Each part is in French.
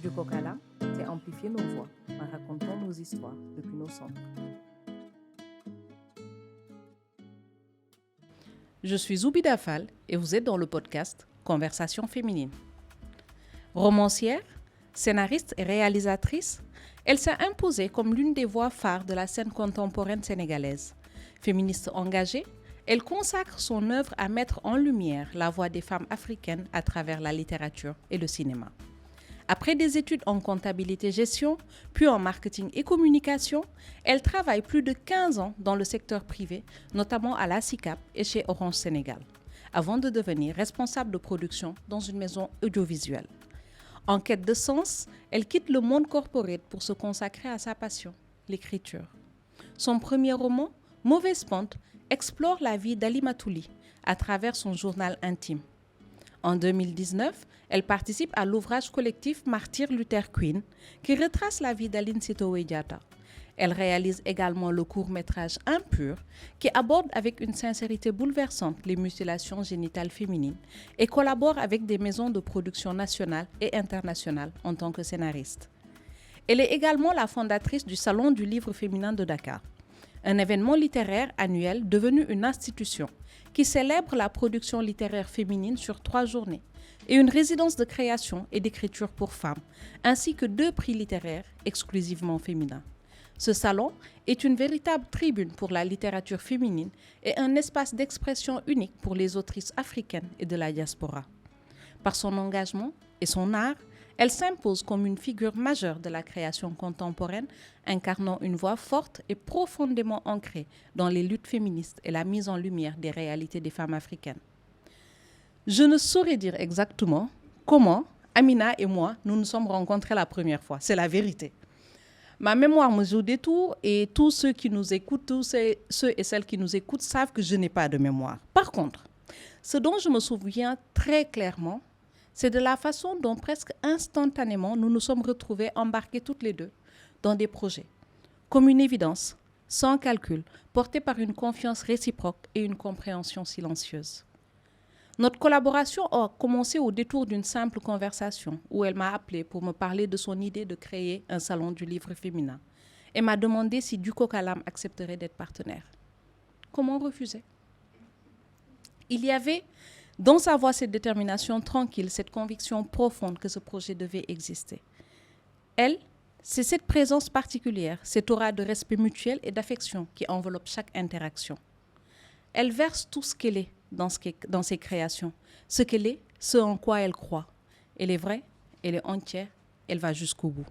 Du coq à l'âne, c'est amplifier nos voix en racontant nos histoires depuis nos centres. Je suis Zoubida Fall et vous êtes dans le podcast Conversation féminine. Romancière, scénariste et réalisatrice, elle s'est imposée comme l'une des voix phares de la scène contemporaine sénégalaise. Féministe engagée, elle consacre son œuvre à mettre en lumière la voix des femmes africaines à travers la littérature et le cinéma. Après des études en comptabilité-gestion, puis en marketing et communication, elle travaille plus de 15 ans dans le secteur privé, notamment à la SICAP et chez Orange Sénégal, avant de devenir responsable de production dans une maison audiovisuelle. En quête de sens, elle quitte le monde corporate pour se consacrer à sa passion, l'écriture. Son premier roman, Mauvaise pente, explore la vie d'Ali Matouli à travers son journal intime. En 2019, elle participe à l'ouvrage collectif Martyr Luther Queen, qui retrace la vie d'Aline Sitoé Diatta. Elle réalise également le court-métrage Impur, qui aborde avec une sincérité bouleversante les mutilations génitales féminines et collabore avec des maisons de production nationales et internationales en tant que scénariste. Elle est également la fondatrice du Salon du livre féminin de Dakar, un événement littéraire annuel devenu une institution qui célèbre la production littéraire féminine sur 3 journées et une résidence de création et d'écriture pour femmes, ainsi que 2 prix littéraires exclusivement féminins. Ce salon est une véritable tribune pour la littérature féminine et un espace d'expression unique pour les autrices africaines et de la diaspora. Par son engagement et son art, elle s'impose comme une figure majeure de la création contemporaine, incarnant une voix forte et profondément ancrée dans les luttes féministes et la mise en lumière des réalités des femmes africaines. Je ne saurais dire exactement comment Amina et moi, nous nous sommes rencontrés la première fois. C'est la vérité. Ma mémoire me joue des tours et tous ceux qui nous écoutent, ceux et celles qui nous écoutent savent que je n'ai pas de mémoire. Par contre, ce dont je me souviens très clairement, c'est de la façon dont presque instantanément nous nous sommes retrouvés embarqués toutes les deux dans des projets, comme une évidence, sans calcul, portés par une confiance réciproque et une compréhension silencieuse. Notre collaboration a commencé au détour d'une simple conversation où elle m'a appelée pour me parler de son idée de créer un salon du livre féminin et m'a demandé si Du coq à l'âne accepterait d'être partenaire. Comment refuser ? Il y avait dans sa voix cette détermination tranquille, cette conviction profonde que ce projet devait exister. Elle, c'est cette présence particulière, cette aura de respect mutuel et d'affection qui enveloppe chaque interaction. Elle verse tout ce qu'elle est dans ses créations, ce qu'elle est, ce en quoi elle croit. Elle est vraie, elle est entière, elle va jusqu'au bout.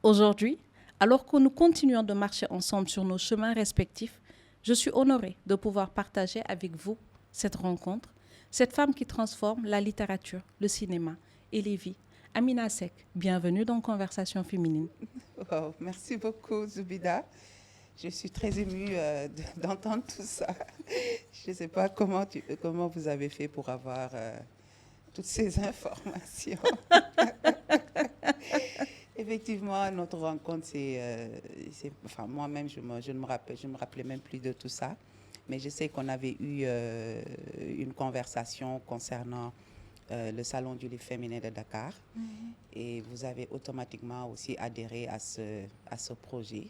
Aujourd'hui, alors que nous continuons de marcher ensemble sur nos chemins respectifs, je suis honorée de pouvoir partager avec vous cette rencontre, cette femme qui transforme la littérature, le cinéma et les vies. Amina Seck, bienvenue dans Conversation féminine. Wow, merci beaucoup, Zoubida. Je suis très émue d'entendre tout ça. Je ne sais pas comment vous avez fait pour avoir toutes ces informations. Effectivement, notre rencontre, enfin, moi-même, je me rappelais même plus de tout ça. Mais je sais qu'on avait eu une conversation concernant le Salon du livre féminin de Dakar. Mm-hmm. Et vous avez automatiquement aussi adhéré à ce projet.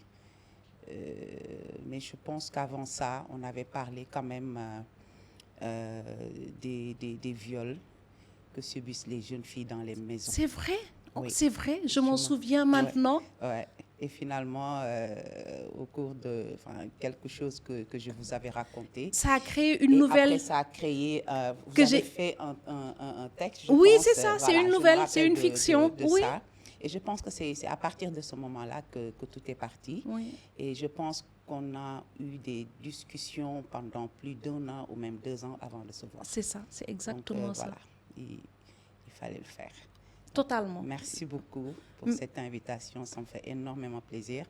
Mais je pense qu'avant ça, on avait parlé quand même des viols que subissent les jeunes filles dans les maisons. C'est vrai ? Oui. C'est vrai, je m'en souviens maintenant. Ouais. Et finalement, au cours de quelque chose que je vous avais raconté. Ça a créé une nouvelle. Après, ça a créé. Vous avez fait un texte. Oui, pense, c'est ça, c'est une nouvelle, c'est une fiction. Oui. Ça. Et je pense que c'est à partir de ce moment-là que tout est parti. Oui. Et je pense qu'on a eu des discussions pendant plus d'1 an ou même 2 ans avant de se voir. C'est ça, c'est exactement ça. Voilà, il fallait le faire. Totalement. Merci beaucoup pour cette invitation, ça me fait énormément plaisir.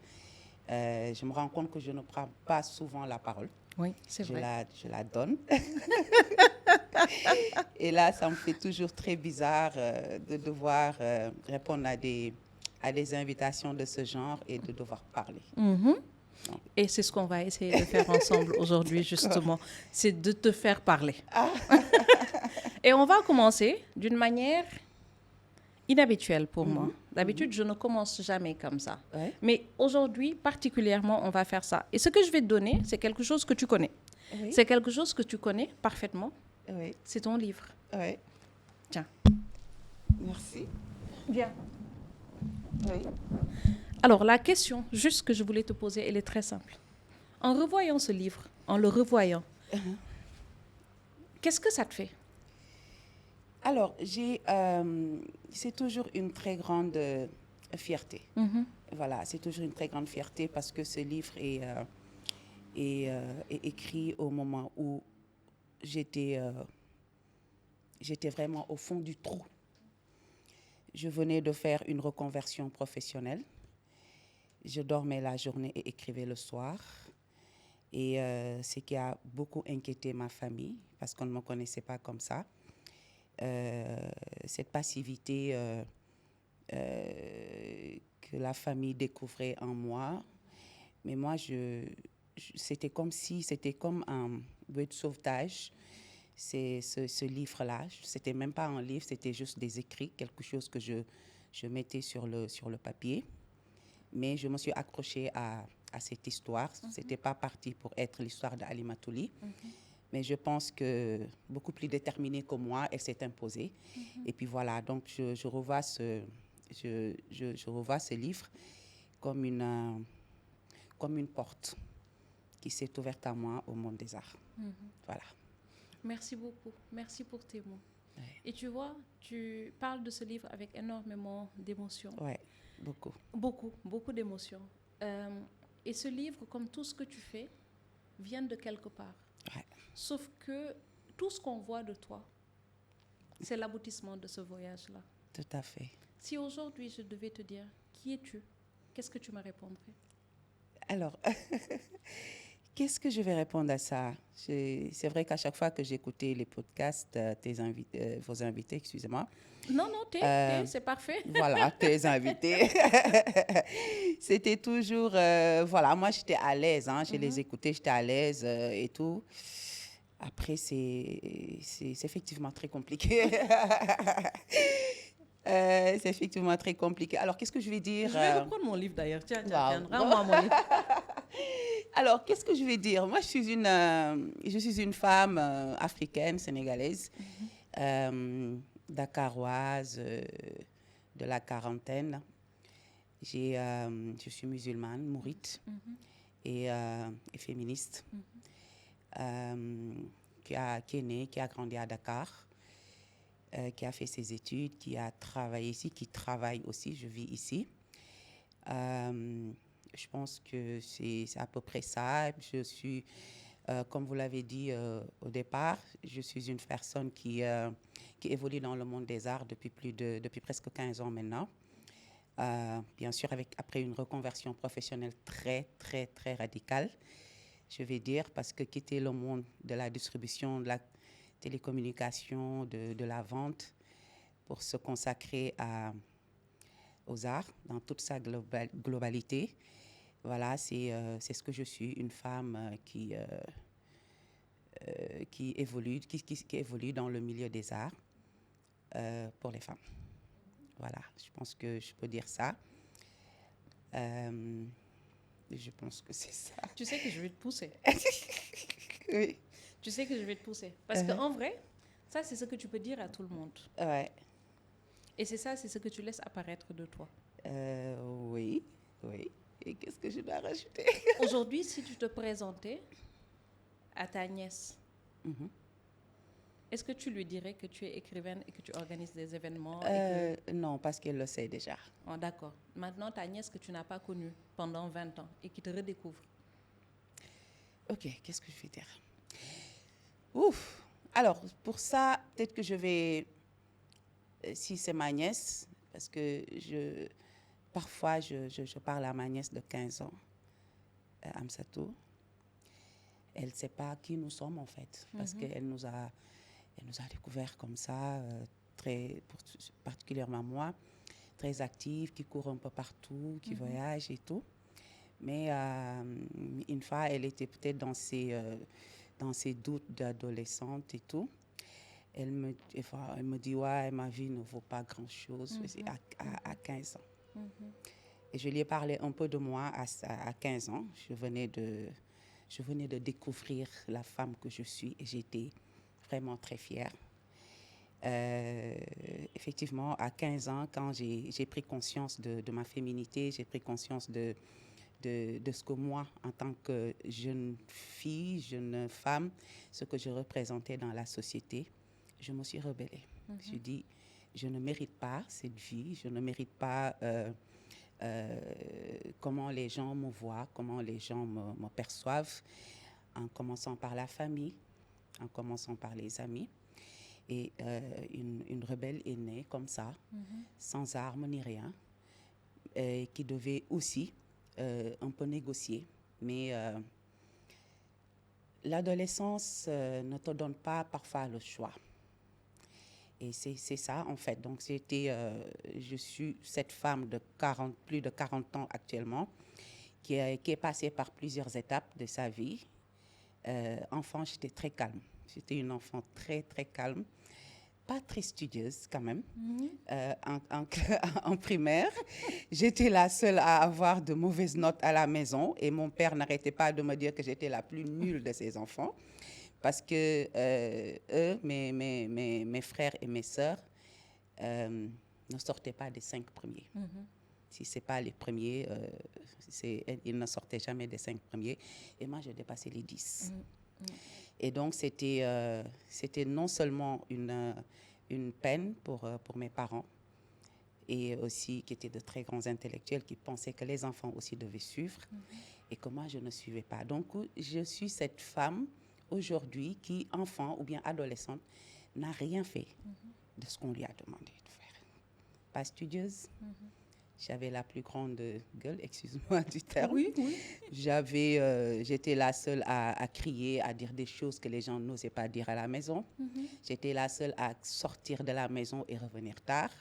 Je me rends compte que je ne prends pas souvent la parole. Oui, c'est vrai. Je la donne. Et là, ça me fait toujours très bizarre de devoir répondre à des invitations de ce genre et de devoir parler. Mm-hmm. Et c'est ce qu'on va essayer de faire ensemble aujourd'hui, justement. C'est de te faire parler. Ah. Et on va commencer d'une manière inhabituel pour moi. D'habitude, je ne commence jamais comme ça. Ouais. Mais aujourd'hui, particulièrement, on va faire ça. Et ce que je vais te donner, c'est quelque chose que tu connais. Oui. C'est quelque chose que tu connais parfaitement. Oui. C'est ton livre. Oui. Tiens. Merci. Viens. Oui. Alors, la question juste que je voulais te poser, elle est très simple. En revoyant ce livre, en le revoyant, qu'est-ce que ça te fait? Alors, c'est toujours une très grande fierté. Voilà, c'est toujours une très grande fierté parce que ce livre est écrit au moment où j'étais vraiment au fond du trou. Je venais de faire une reconversion professionnelle. Je dormais la journée et écrivais le soir. Et ce qui a beaucoup inquiété ma famille, parce qu'on ne me connaissait pas comme ça, cette passivité que la famille découvrait en moi. Mais moi, c'était comme un bouée de sauvetage. C'est ce livre-là. C'était même pas un livre, c'était juste des écrits, quelque chose que je mettais sur le papier. Mais je me suis accrochée à cette histoire. C'était pas parti pour être l'histoire d'Ali Matouli. Mais je pense que beaucoup plus déterminée que moi, elle s'est imposée. Et puis voilà, donc je revois ce livre comme une porte qui s'est ouverte à moi au monde des arts. Voilà. Merci beaucoup. Merci pour tes mots. Ouais. Et tu vois, tu parles de ce livre avec énormément d'émotions. Oui, beaucoup. Beaucoup d'émotions. Et ce livre, comme tout ce que tu fais, vient de quelque part. Ouais. Sauf que tout ce qu'on voit de toi, c'est l'aboutissement de ce voyage-là. Tout à fait. Si aujourd'hui je devais te dire qui es-tu, qu'est-ce que tu me répondrais? Alors, qu'est-ce que je vais répondre à ça? C'est vrai qu'à chaque fois que j'écoutais les podcasts, vos invités, excusez-moi. Non, c'est parfait. Voilà, tes invités. C'était toujours, voilà, moi j'étais à l'aise, hein, je les écoutais, j'étais à l'aise et tout. Après, c'est effectivement très compliqué. C'est effectivement très compliqué. Alors, qu'est-ce que je vais dire? Je vais reprendre mon livre d'ailleurs. Tiens, Wow. rends-moi mon livre. Alors, qu'est-ce que je vais dire? Moi, je suis une femme africaine, sénégalaise, dakaroise, de la quarantaine. Je suis musulmane, mourite et féministe, qui est née, qui a grandi à Dakar, qui a fait ses études, qui a travaillé ici, qui travaille aussi, je vis ici. Je pense que c'est à peu près ça. Je suis, comme vous l'avez dit au départ, je suis une personne qui évolue dans le monde des arts depuis presque 15 ans maintenant. Bien sûr, après une reconversion professionnelle très, très, très radicale, je vais dire, parce que quitter le monde de la distribution, de la télécommunication, de la vente, pour se consacrer aux arts dans toute sa globalité. Voilà, c'est ce que je suis, une femme qui évolue dans le milieu des arts pour les femmes. Voilà, je pense que je peux dire ça. Je pense que c'est ça. Tu sais que je vais te pousser. Oui. Tu sais que je vais te pousser. Parce qu'en vrai, ça, c'est ce que tu peux dire à tout le monde. Ouais. Et c'est ce que tu laisses apparaître de toi. Oui. Et qu'est-ce que je dois rajouter? Aujourd'hui, si tu te présentais à ta nièce, est-ce que tu lui dirais que tu es écrivaine et que tu organises des événements Non, parce qu'elle le sait déjà. Oh, d'accord. Maintenant, ta nièce que tu n'as pas connue pendant 20 ans et qui te redécouvre. Ok, qu'est-ce que je vais dire? Ouf. Alors, pour ça, peut-être que je vais... si c'est ma nièce, parce que parfois, je parle à ma nièce de 15 ans, Amsatou. Elle ne sait pas qui nous sommes, en fait, parce qu'elle nous a découvert comme ça, particulièrement moi, très active, qui court un peu partout, qui voyage et tout. Mais une fois, elle était peut-être dans ses doutes d'adolescente et tout. elle me dit, ouais, ma vie ne vaut pas grand-chose. C'est à 15 ans. Et je lui ai parlé un peu de moi à 15 ans. Je venais de découvrir la femme que je suis et j'étais vraiment très fière. Effectivement, à 15 ans, quand j'ai pris conscience de ma féminité, j'ai pris conscience de ce que moi, en tant que jeune fille, jeune femme, ce que je représentais dans la société, je me suis rebellée. Je dis, je ne mérite pas cette vie, je ne mérite pas comment les gens me voient, comment les gens me perçoivent, en commençant par la famille, en commençant par les amis. Et une rebelle est née comme ça, sans armes ni rien, qui devait aussi un peu négocier. Mais l'adolescence ne te donne pas parfois le choix. Et c'est ça, en fait. Donc, je suis cette femme de plus de 40 ans actuellement, qui est passée par plusieurs étapes de sa vie. Enfant, j'étais très calme. J'étais une enfant très, très calme. Pas très studieuse quand même. En primaire, j'étais la seule à avoir de mauvaises notes à la maison et mon père n'arrêtait pas de me dire que j'étais la plus nulle de ses enfants parce que eux, mes frères et mes sœurs, ne sortaient pas des 5 premiers. Si ce n'est pas les premiers, ils ne sortaient jamais des 5 premiers. Et moi, je dépassais les 10. Et donc, c'était non seulement une peine pour mes parents, et aussi qui étaient de très grands intellectuels qui pensaient que les enfants aussi devaient suivre, et que moi, je ne suivais pas. Donc, je suis cette femme aujourd'hui qui, enfant ou bien adolescente, n'a rien fait de ce qu'on lui a demandé de faire. Pas studieuse. J'avais la plus grande gueule, excuse-moi du terme. Oui, oui. J'étais la seule à crier, à dire des choses que les gens n'osaient pas dire à la maison. J'étais la seule à sortir de la maison et revenir tard.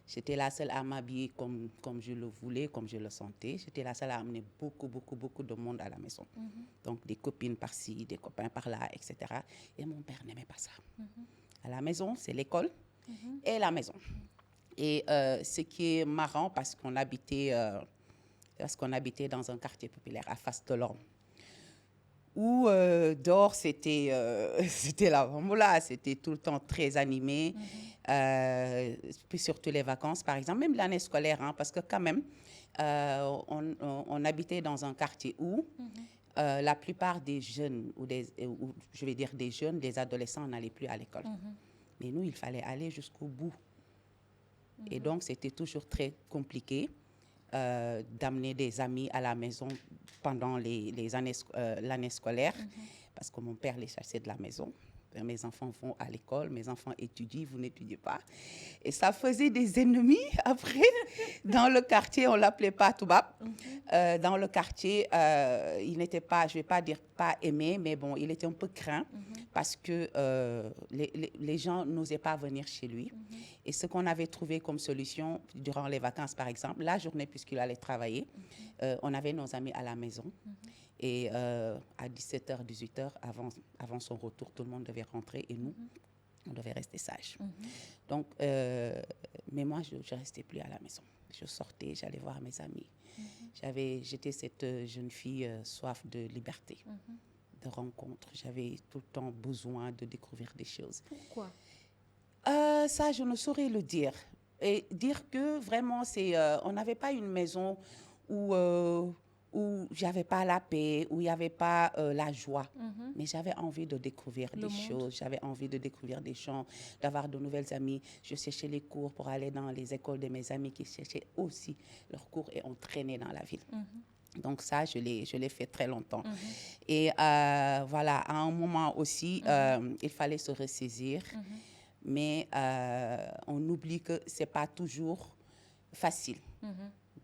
J'étais la seule à m'habiller comme je le voulais, comme je le sentais. J'étais la seule à amener beaucoup de monde à la maison. Donc, des copines par-ci, des copains par-là, etc. Et mon père n'aimait pas ça. À la maison, c'est l'école et la maison. Et ce qui est marrant, parce qu'on habitait dans un quartier populaire à Fast-Delorme, où dehors, c'était la Vamboula, c'était tout le temps très animé, puis surtout les vacances, par exemple, même l'année scolaire, hein, parce que quand même, on habitait dans un quartier où la plupart des jeunes, je vais dire des jeunes, des adolescents n'allaient plus à l'école. Mais nous, il fallait aller jusqu'au bout. Et donc, c'était toujours très compliqué d'amener des amis à la maison pendant l'année scolaire, parce que mon père les chassait de la maison. Mes enfants vont à l'école, mes enfants étudient, vous n'étudiez pas. Et ça faisait des ennemis après. Dans le quartier, on ne l'appelait pas Toubab. Dans le quartier, il n'était pas, je ne vais pas dire pas aimé, mais bon, il était un peu craint parce que les gens n'osaient pas venir chez lui. Et ce qu'on avait trouvé comme solution durant les vacances, par exemple, la journée puisqu'il allait travailler, on avait nos amis à la maison. Et à 17h, 18h, avant son retour, tout le monde devait rentrer et nous, on devait rester sages. Donc, mais moi, je ne restais plus à la maison. Je sortais, j'allais voir mes amis. J'étais cette jeune fille soif de liberté, de rencontres. J'avais tout le temps besoin de découvrir des choses. Pourquoi? Ça, je ne saurais le dire. Et dire que vraiment, on n'avait pas une maison où j'avais pas la paix, où il n'y avait pas la joie. Mais j'avais envie de découvrir des choses, j'avais envie de découvrir des gens, d'avoir de nouvelles amies. Je cherchais les cours pour aller dans les écoles de mes amis qui cherchaient aussi leurs cours et on traînait dans la ville. Donc ça, je l'ai fait très longtemps. Et voilà, à un moment aussi, il fallait se ressaisir. Mais on oublie que ce n'est pas toujours facile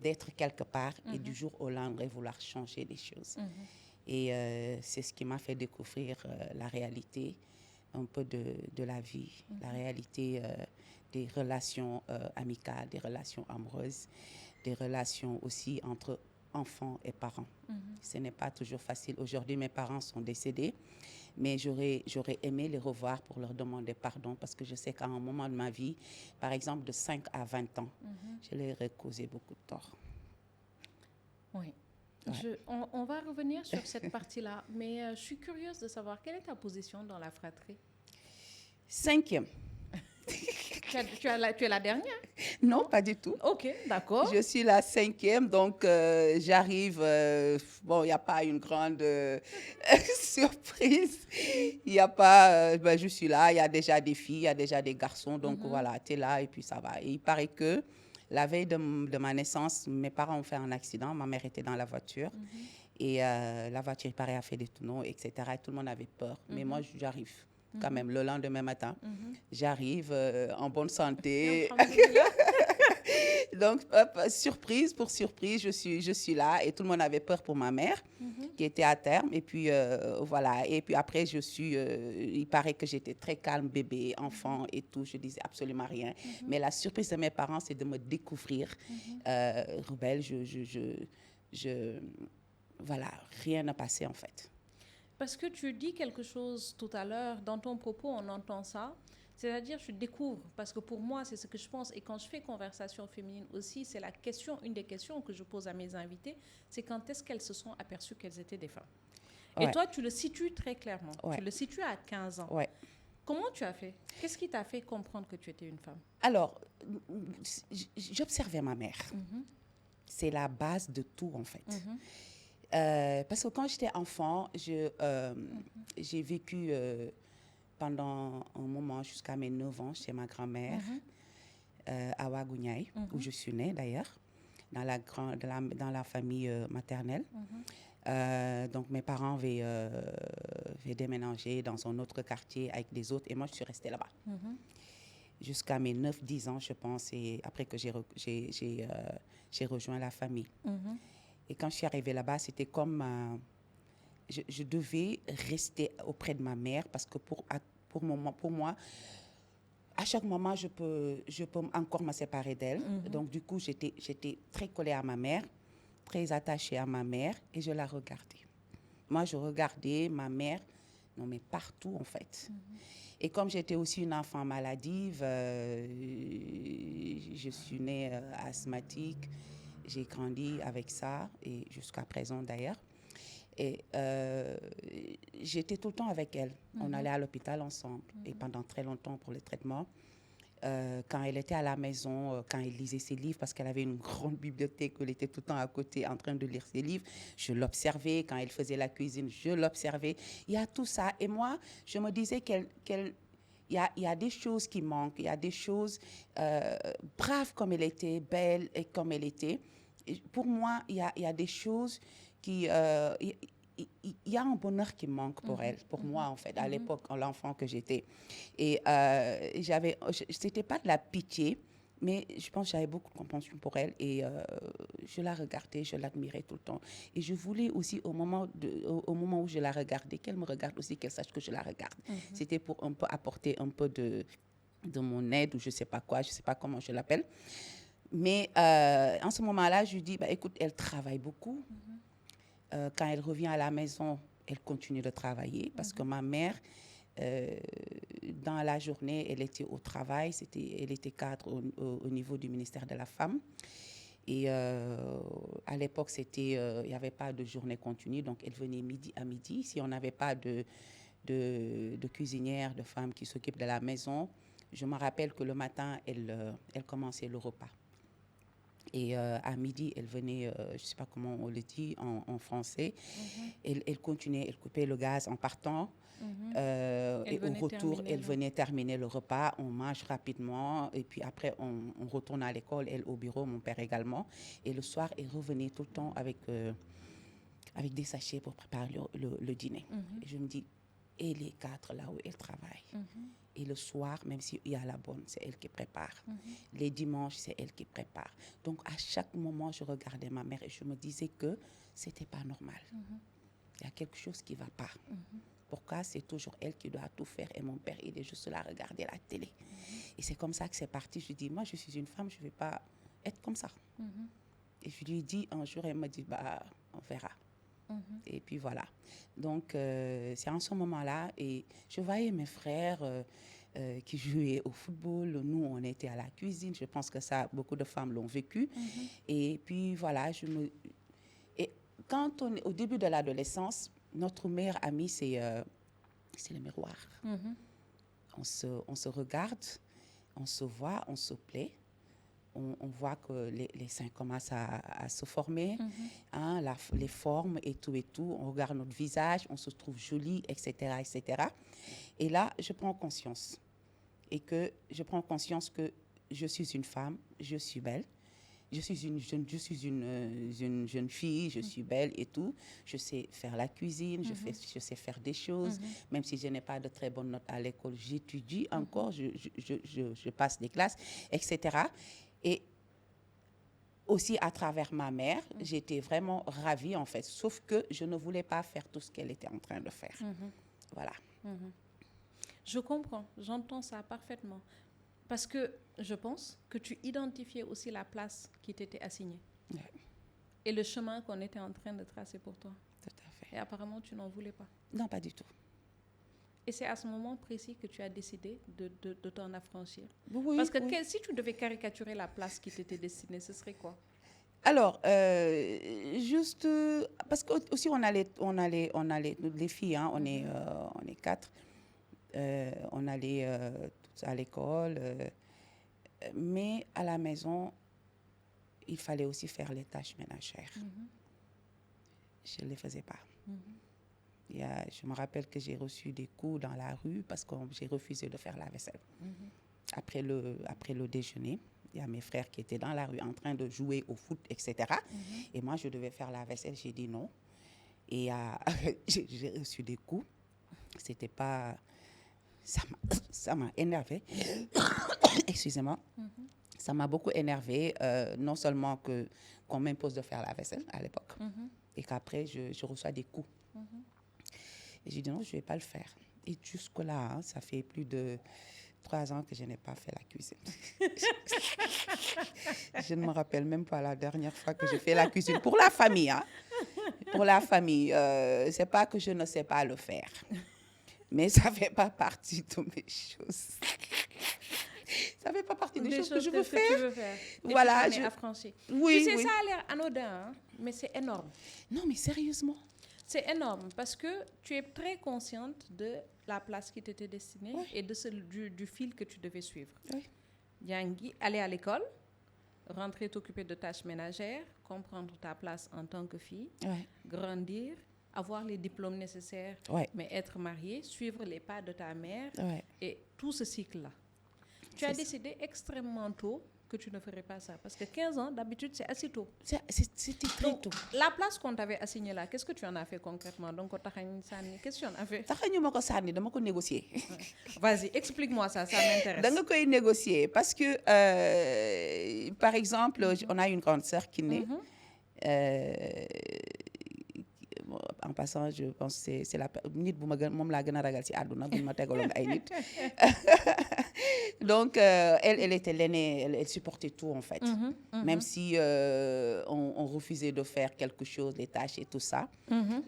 d'être quelque part et du jour au lendemain vouloir changer les choses. Et c'est ce qui m'a fait découvrir la réalité un peu de la vie, la réalité des relations amicales, des relations amoureuses, des relations aussi entre enfants et parents. Ce n'est pas toujours facile. Aujourd'hui, mes parents sont décédés, Mais j'aurais aimé les revoir pour leur demander pardon parce que je sais qu'à un moment de ma vie, par exemple de 5 à 20 ans, je leur ai causé beaucoup de tort. Oui. Ouais. On va revenir sur cette partie-là, mais je suis curieuse de savoir quelle est ta position dans la fratrie. 5e. Tu es la dernière? Non, pas du tout. Ok, d'accord. Je suis la 5e, donc j'arrive. Bon, il n'y a pas une grande surprise. Il n'y a pas. Ben, je suis là, il y a déjà des filles, il y a déjà des garçons, donc voilà, tu es là et puis ça va. Et il paraît que la veille de ma naissance, mes parents ont fait un accident. Ma mère était dans la voiture et la voiture, il paraît, a fait des tonneaux, etc. Et tout le monde avait peur. Mais moi, j'arrive. Quand même, le lendemain matin, j'arrive en bonne santé. Donc, surprise pour surprise, je suis là et tout le monde avait peur pour ma mère qui était à terme. Et puis, voilà. Et puis après, il paraît que j'étais très calme, bébé, enfant et tout. Je disais absolument rien. Mais la surprise de mes parents, c'est de me découvrir rebelle. Voilà, rien n'a passé en fait. Parce que tu dis quelque chose tout à l'heure, dans ton propos, on entend ça. C'est-à-dire, je découvre, parce que pour moi, c'est ce que je pense. Et quand je fais conversation féminine aussi, c'est une des questions que je pose à mes invités, c'est quand est-ce qu'elles se sont aperçues qu'elles étaient des femmes. Ouais. Et toi, tu le situes très clairement. Ouais. Tu le situes à 15 ans. Ouais. Comment tu as fait? Qu'est-ce qui t'a fait comprendre que tu étais une femme? Alors, j'observais ma mère. C'est la base de tout, en fait. Parce que quand j'étais enfant, j'ai vécu pendant un moment jusqu'à mes 9 ans chez ma grand-mère à Wagunyai, où je suis née d'ailleurs, dans la famille maternelle. Donc mes parents avaient déménagé dans un autre quartier avec des autres et moi je suis restée là-bas. Jusqu'à mes 9-10 ans, je pense, et après que j'ai rejoint la famille. Et quand je suis arrivée là-bas, c'était comme... je devais rester auprès de ma mère parce que pour moi, à chaque moment, je peux encore me séparer d'elle. Donc, du coup, j'étais très collée à ma mère, très attachée à ma mère et je la regardais. Moi, je regardais ma mère, non, mais partout, en fait. Et comme j'étais aussi une enfant maladive, je suis née asthmatique. J'ai grandi avec ça, et jusqu'à présent d'ailleurs. Et j'étais tout le temps avec elle. On allait à l'hôpital ensemble, et pendant très longtemps pour les traitements. Quand elle était à la maison, quand elle lisait ses livres, parce qu'elle avait une grande bibliothèque, elle était tout le temps à côté en train de lire ses livres, je l'observais. Quand elle faisait la cuisine, je l'observais. Il y a tout ça. Et moi, je me disais il y a des choses qui manquent, il y a des choses braves comme elle était, belle et comme elle était. Et pour moi, il y a des choses qui... il y a un bonheur qui manque pour elle, pour moi en fait, à l'époque, l'enfant que j'étais. Et c'était pas de la pitié, mais je pense que j'avais beaucoup de compassion pour elle et je la regardais, je l'admirais tout le temps. Et je voulais aussi, au moment où je la regardais, qu'elle me regarde aussi, qu'elle sache que je la regarde. C'était pour un peu apporter un peu de mon aide ou je sais pas quoi, je sais pas comment je l'appelle. Mais en ce moment-là, je lui dis, écoute, elle travaille beaucoup. Quand elle revient à la maison, elle continue de travailler parce que ma mère, dans la journée, elle était au travail. Elle était cadre au niveau du ministère de la Femme. Et à l'époque, il n'y avait pas de journée continue, donc elle venait midi à midi. Si on n'avait pas de cuisinière, de femme qui s'occupe de la maison, je me rappelle que le matin, elle commençait le repas. Et à midi, elle venait, je ne sais pas comment on le dit en français, elle continuait, elle coupait le gaz en partant. Et au retour, elle venait terminer le repas, on mange rapidement et puis après on retourne à l'école, elle au bureau, mon père également. Et le soir, elle revenait tout le temps avec des sachets pour préparer le dîner. Et je me dis, et les 4 là où elle travaille. Et le soir, même s'il y a la bonne, c'est elle qui prépare. Les dimanches, c'est elle qui prépare. Donc, à chaque moment, je regardais ma mère et je me disais que ce n'était pas normal. Il y a quelque chose qui ne va pas. Pourquoi c'est toujours elle qui doit tout faire et mon père, il est juste là à regarder la télé. Et c'est comme ça que c'est parti. Je dis, moi, je suis une femme, je ne vais pas être comme ça. Et je lui ai dit un jour, elle m'a dit, on verra. Et puis voilà. Donc, c'est en ce moment-là, et je voyais mes frères qui jouaient au football. Nous, on était à la cuisine. Je pense que ça, beaucoup de femmes l'ont vécu. Et puis voilà, et quand on est au début de l'adolescence, notre meilleur ami, c'est le miroir. On se regarde, on se voit, on se plaît. On voit que les seins commencent à se former, hein, les formes et tout. On regarde notre visage, on se trouve joli, etc., etc. Et là, je prends conscience. Que je suis une femme, je suis belle. Je suis une jeune fille, je suis belle et tout. Je sais faire la cuisine, je sais faire des choses. Même si je n'ai pas de très bonnes notes à l'école, j'étudie encore, je passe des classes, etc. Et aussi à travers ma mère, j'étais vraiment ravie en fait. Sauf que je ne voulais pas faire tout ce qu'elle était en train de faire. Voilà. Je comprends, j'entends ça parfaitement. Parce que je pense que tu identifiais aussi la place qui t'était assignée. Ouais. Et le chemin qu'on était en train de tracer pour toi. Tout à fait. Et apparemment, tu n'en voulais pas. Non, pas du tout. Et c'est à ce moment précis que tu as décidé de t'en affranchir. Oui. Parce que si tu devais caricaturer la place qui t'était destinée, ce serait quoi? Alors, juste parce que aussi on allait les filles, hein, on est 4. On allait à l'école, mais à la maison, il fallait aussi faire les tâches ménagères. Je ne les faisais pas. Je me rappelle que j'ai reçu des coups dans la rue parce que j'ai refusé de faire la vaisselle. Après le déjeuner, il y a mes frères qui étaient dans la rue en train de jouer au foot, etc. Et moi, je devais faire la vaisselle. J'ai dit non. Et j'ai reçu des coups. C'était pas... Ça m'a énervée. Excusez-moi. Ça m'a beaucoup énervée. Non seulement qu'on m'impose de faire la vaisselle à l'époque, et qu'après, je reçois des coups. Et j'ai dit non, je ne vais pas le faire. Et jusque-là, hein, ça fait plus de 3 ans que je n'ai pas fait la cuisine. Je ne me rappelle même pas la dernière fois que j'ai fait la cuisine. Pour la famille, hein. Pour la famille. C'est pas que je ne sais pas le faire. Mais ça ne fait pas partie de mes choses. Ça ne fait pas partie des choses que je veux faire. Que tu veux faire. Et voilà. Tu t'en es affranchie. Oui, tu sais, oui. Ça a l'air anodin, hein, mais c'est énorme. Non, mais sérieusement. C'est énorme parce que tu es très consciente de la place qui t'était destinée et du fil que tu devais suivre. Yangi, aller à l'école, rentrer t'occuper de tâches ménagères, comprendre ta place en tant que fille, grandir, avoir les diplômes nécessaires, mais être mariée, suivre les pas de ta mère et tout ce cycle-là. Tu as décidé extrêmement tôt que tu ne ferais pas ça. Parce que 15 ans, d'habitude, c'est assez tôt. C'était très tôt. La place qu'on t'avait assignée là, qu'est-ce que tu en as fait concrètement? Donc, qu'est-ce que tu en as fait? Je vais négocier. Vas-y, explique-moi ça m'intéresse. Je vais négocier parce que, par exemple, on a une grande sœur qui naît. En passant, je pense que c'est la nit bu ma moom laa gën a ragal ci àdduna buñ ma tegaloon ay nit. Donc, elle était l'aînée, elle supportait tout en fait. Même si on refusait de faire quelque chose, les tâches et tout ça.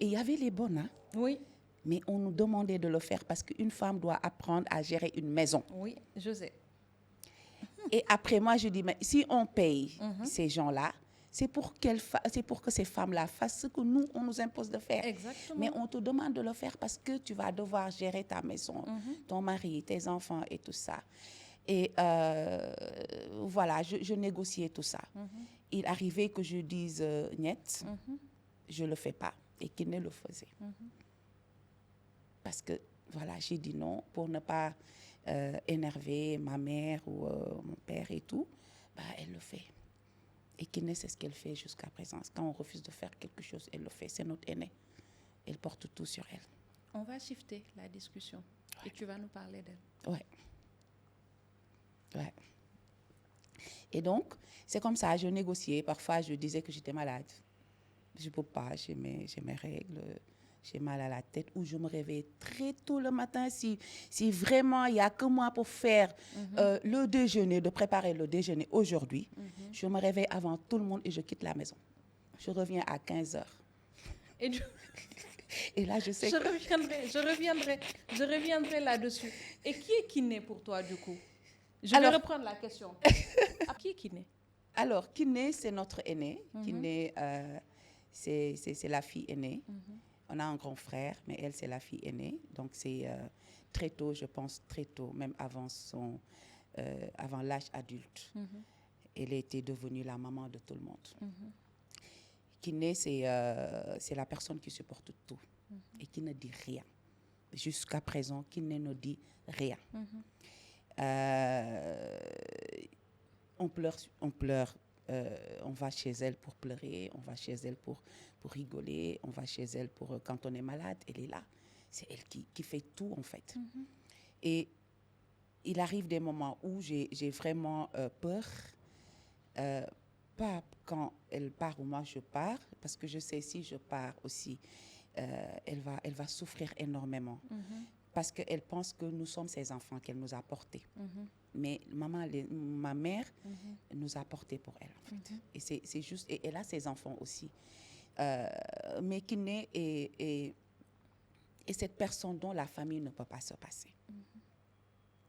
Et il y avait les bonnes, hein? Oui. Mais on nous demandait de le faire parce qu'une femme doit apprendre à gérer une maison. Oui, je sais. Et après, moi, je dis, mais si on paye ces gens-là, c'est pour que ces femmes-là fassent ce que nous, on nous impose de faire. Exactement. Mais on te demande de le faire parce que tu vas devoir gérer ta maison, ton mari, tes enfants et tout ça. Et voilà, je négociais tout ça. Il arrivait que je dise « niet », je ne le fais pas, et qu'il ne le faisait. Parce que, voilà, j'ai dit non pour ne pas énerver ma mère ou mon père et tout. Bah, elle le fait. Et Kiné, c'est ce qu'elle fait jusqu'à présent. Quand on refuse de faire quelque chose, elle le fait. C'est notre aînée. Elle porte tout sur elle. On va shifter la discussion et tu vas nous parler d'elle. Ouais. Et donc, c'est comme ça, je négociais. Parfois, je disais que j'étais malade. Je ne peux pas, j'ai mes règles, j'ai mal à la tête. Ou je me réveille très tôt le matin. Si vraiment, il n'y a que moi pour faire le déjeuner, de préparer le déjeuner aujourd'hui, je me réveille avant tout le monde et je quitte la maison. Je reviens à 15h. Et Et là, je sais je reviendrai là-dessus. Et qui est Kiné pour toi, du coup? Je Alors- vais reprendre la question. Qui est Kiné? Alors, Kiné, c'est notre aînée. Kiné, c'est la fille aînée. On a un grand frère, mais elle, c'est la fille aînée. Donc, c'est très tôt, je pense, très tôt, même avant l'âge adulte. Elle était devenue la maman de tout le monde. Kiné, c'est la personne qui supporte tout et qui ne dit rien. Jusqu'à présent, Kiné ne dit rien. On pleure, on va chez elle pour pleurer, on va chez elle pour rigoler, on va chez elle pour quand on est malade, elle est là. C'est elle qui fait tout en fait. Et il arrive des moments où j'ai vraiment peur, pas quand elle part ou moi je pars, parce que je sais si je pars aussi, elle va souffrir énormément. Parce qu'elle pense que nous sommes ses enfants qu'elle nous a portés. Mais ma mère nous a portés pour elle, en fait. Et c'est juste... Et elle a ses enfants aussi. Mais Kiné est cette personne dont la famille ne peut pas se passer.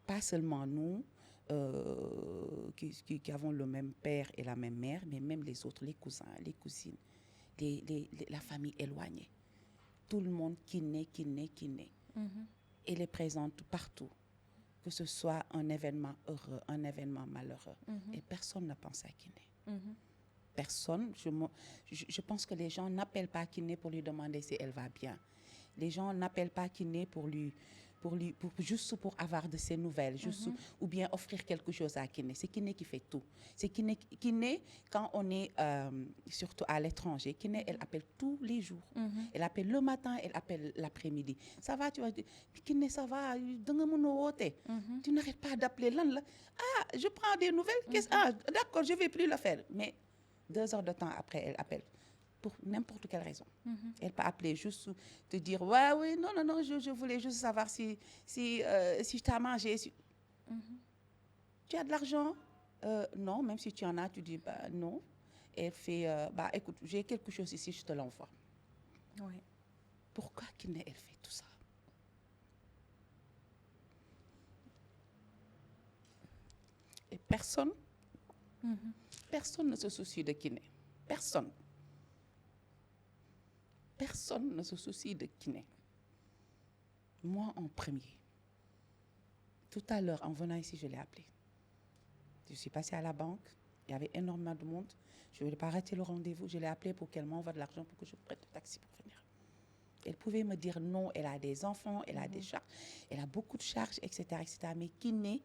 Pas seulement nous, qui avons le même père et la même mère, mais même les autres, les cousins, les cousines, la famille éloignée. Tout le monde Kiné. Elle est présente partout, que ce soit un événement heureux, un événement malheureux. Et personne ne pense à Kiné. Personne. Je pense que les gens n'appellent pas Kiné pour lui demander si elle va bien. Les gens n'appellent pas Kiné juste pour avoir de ses nouvelles, ou bien offrir quelque chose à Kiné. C'est Kiné qui fait tout. C'est Kiné, quand on est surtout à l'étranger, Kiné, elle appelle tous les jours. Elle appelle le matin, elle appelle l'après-midi. Ça va, tu vas dire, Kiné, ça va, tu n'arrêtes pas d'appeler. Ah, je prends des nouvelles. D'accord, je ne vais plus le faire. Mais 2 heures de temps après, elle appelle. Pour n'importe quelle raison. Elle peut appeler juste te dire ouais, oui, non, je voulais juste savoir si tu as mangé. Tu as de l'argent? Non, même si tu en as, tu dis bah non. Elle fait écoute, j'ai quelque chose ici, je te l'envoie. Ouais. Pourquoi Kiné, elle fait tout ça? Et personne ne se soucie de Kiné. Personne ne se soucie de Kiné. Moi en premier. Tout à l'heure, en venant ici, je l'ai appelée. Je suis passée à la banque. Il y avait énormément de monde. Je ne voulais pas rater le rendez-vous. Je l'ai appelée pour qu'elle m'envoie de l'argent pour que je prenne le taxi pour venir. Elle pouvait me dire non, elle a des enfants, elle a des charges, elle a beaucoup de charges, etc. Mais Kiné,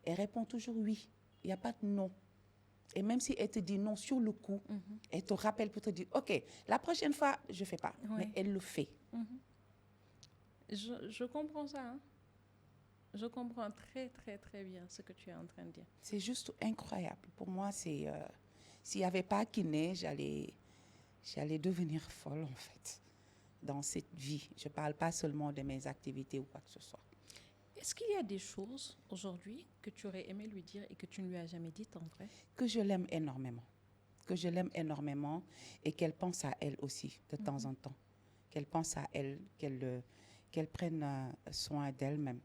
elle répond toujours oui. Il n'y a pas de non. Et même si elle te dit non sur le coup, elle te rappelle pour te dire, OK, la prochaine fois, je ne fais pas. Oui. Mais elle le fait. Je comprends ça. Hein? Je comprends très, très, très bien ce que tu es en train de dire. C'est juste incroyable. Pour moi, c'est... s'il n'y avait pas Kiné, j'allais devenir folle, en fait, dans cette vie. Je ne parle pas seulement de mes activités ou quoi que ce soit. Est-ce qu'il y a des choses aujourd'hui que tu aurais aimé lui dire et que tu ne lui as jamais dites en vrai? Que je l'aime énormément. Que je l'aime énormément et qu'elle pense à elle aussi de temps en temps. Qu'elle pense à elle, qu'elle prenne soin d'elle-même.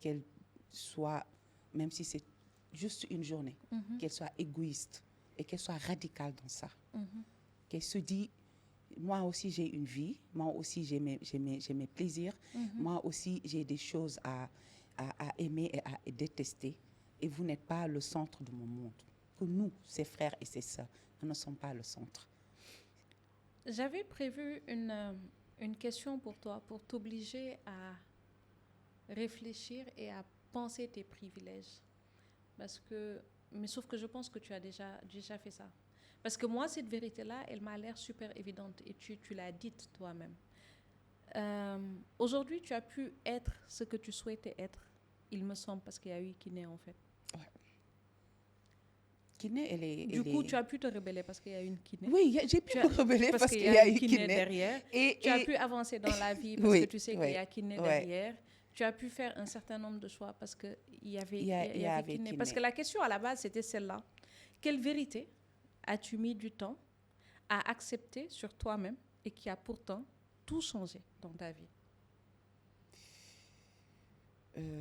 Qu'elle soit, même si c'est juste une journée, qu'elle soit égoïste et qu'elle soit radicale dans ça. Qu'elle se dit, moi aussi j'ai une vie, moi aussi j'ai mes plaisirs, moi aussi j'ai des choses à aimer et à détester, et vous n'êtes pas le centre de mon monde. Que nous, ses frères et ses sœurs, nous ne sommes pas le centre. J'avais prévu une question pour toi, pour t'obliger à réfléchir et à penser tes privilèges. Mais sauf que je pense que tu as déjà fait ça. Parce que moi, cette vérité-là, elle m'a l'air super évidente et tu l'as dite toi-même. Aujourd'hui, tu as pu être ce que tu souhaitais être, il me semble, parce qu'il y a eu Kiné, en fait. Ouais. Kiné, elle est... Du coup, tu as pu te rebeller parce qu'il y a une Kiné. Oui, j'ai pu me rebeller parce qu'il y a une Kiné derrière. Tu as pu avancer dans la vie parce que tu sais qu'il y a Kiné derrière. Tu as pu faire un certain nombre de choix parce qu'il y avait Kiné. Parce que la question à la base, c'était celle-là. Quelle vérité as-tu mis du temps à accepter sur toi-même et qui a pourtant tout changé dans ta vie?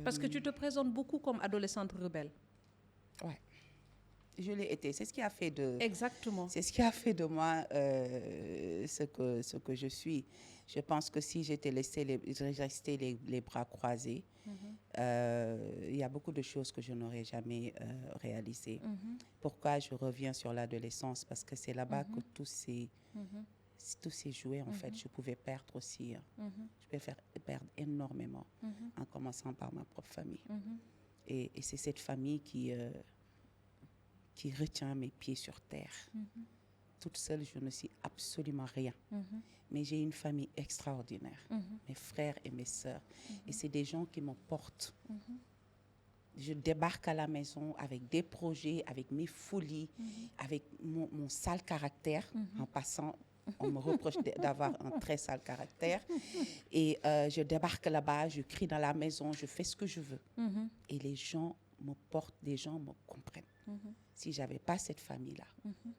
Parce que tu te présentes beaucoup comme adolescente rebelle. Ouais, je l'ai été. C'est ce qui a fait Exactement. C'est ce qui a fait de moi ce que je suis. Je pense que si j'étais resté les bras croisés, il y a beaucoup de choses que je n'aurais jamais réalisées. Pourquoi je reviens sur l'adolescence? Parce que c'est là-bas que tout s'est joué, en fait. Je pouvais perdre aussi. Je pouvais perdre énormément en commençant par ma propre famille. Et c'est cette famille qui retient mes pieds sur terre. Toute seule, je ne suis absolument rien. Mais j'ai une famille extraordinaire. Mes frères et mes sœurs. Et c'est des gens qui me portent. Je débarque à la maison avec des projets, avec mes folies, avec mon sale caractère. En passant, on me reproche d'avoir un très sale caractère. Et je débarque là-bas, je crie dans la maison, je fais ce que je veux. Et les gens me portent, les gens me comprennent. Si je n'avais pas cette famille-là,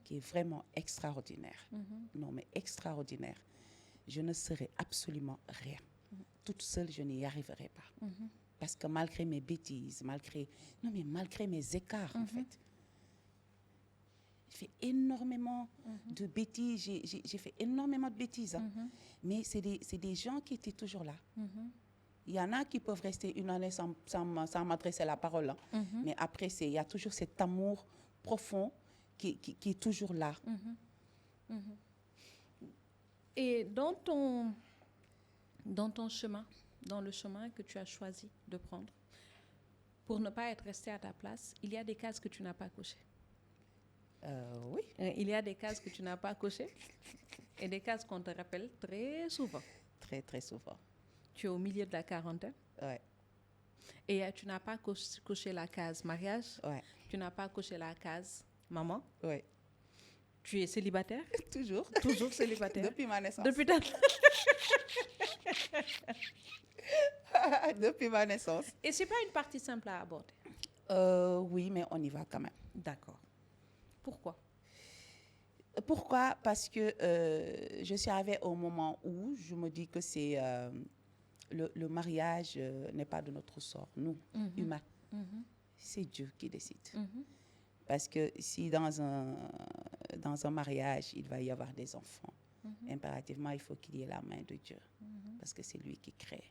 qui est vraiment extraordinaire, non mais extraordinaire, je ne serais absolument rien. Toute seule, je n'y arriverais pas. Parce que malgré mes bêtises, malgré mes écarts, en fait, j'ai fait énormément de bêtises, j'ai fait énormément de bêtises. Mais c'est des gens qui étaient toujours là. Il y en a qui peuvent rester une année sans m'adresser la parole. Mais après, il y a toujours cet amour profond qui est toujours là. Et dans ton chemin, dans le chemin que tu as choisi de prendre, pour ne pas être resté à ta place, il y a des cases que tu n'as pas cochées. Oui. Il y a des cases que tu n'as pas cochées et des cases qu'on te rappelle très souvent. Très, très souvent. Tu es au milieu de la quarantaine. Ouais. Et tu n'as pas coché la case mariage. Ouais. Tu n'as pas coché la case maman. Ouais. Tu es célibataire. Toujours. Toujours célibataire. Depuis ma naissance. Depuis ma naissance. Et ce n'est pas une partie simple à aborder. Oui, mais on y va quand même. D'accord. Pourquoi? Pourquoi? Parce que je suis arrivée au moment où je me dis que c'est le mariage n'est pas de notre sort, nous, humains. C'est Dieu qui décide. Parce que si dans un mariage, il va y avoir des enfants, impérativement, il faut qu'il y ait la main de Dieu. Parce que c'est lui qui crée.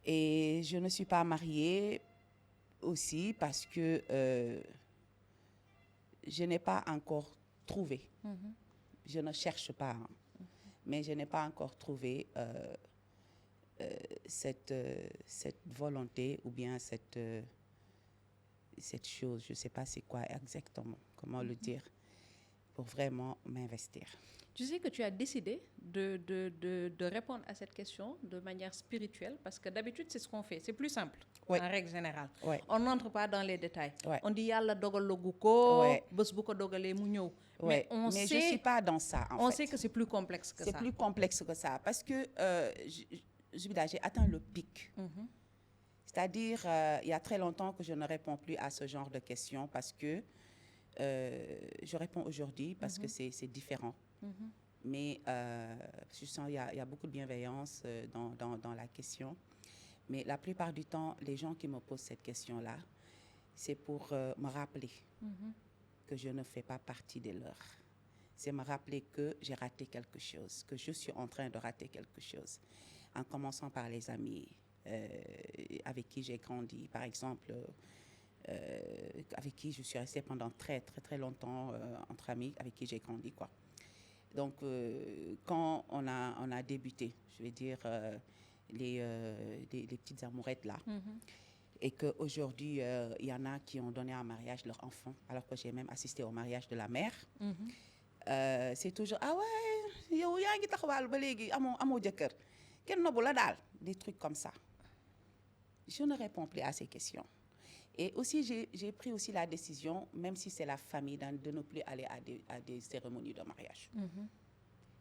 Et je ne suis pas mariée aussi parce que je n'ai pas encore trouvé. Je ne cherche pas, mais je n'ai pas encore trouvé cette volonté ou bien cette chose, je ne sais pas c'est quoi exactement, comment le dire, pour vraiment m'investir. Tu sais que tu as décidé de répondre à cette question de manière spirituelle, parce que d'habitude, c'est ce qu'on fait. C'est plus simple, en règle générale. On n'entre pas dans les détails. On dit « Yalla dogal logu ko, bés bu ko dogalé mu ñëw ». Mais je ne suis pas dans ça, en fait. On sait que c'est plus complexe que ça. C'est plus complexe que ça, parce que j'ai atteint le pic. C'est-à-dire, il y a très longtemps que je ne réponds plus à ce genre de questions, parce que je réponds aujourd'hui parce que c'est différent. Mais je sens qu'il y a beaucoup de bienveillance dans la question. Mais la plupart du temps, les gens qui me posent cette question-là, c'est pour me rappeler que je ne fais pas partie des leurs. C'est me rappeler que j'ai raté quelque chose, que je suis en train de rater quelque chose. En commençant par les amis avec qui j'ai grandi, par exemple, avec qui je suis restée pendant très, très, très longtemps, entre amis, avec qui j'ai grandi, quoi. Donc, quand on a débuté, je vais dire, les petites amourettes là, et qu'aujourd'hui, il y en a qui ont donné en mariage leur enfant, alors que j'ai même assisté au mariage de la mère. C'est toujours « Ah ouais, yow yaa ngi taxawal ba léegi amoo jëkkër kenn nobu la daal » des trucs comme ça. Je ne réponds plus à ces questions. Et aussi, j'ai pris aussi la décision, même si c'est la famille, de ne plus aller à des cérémonies de mariage.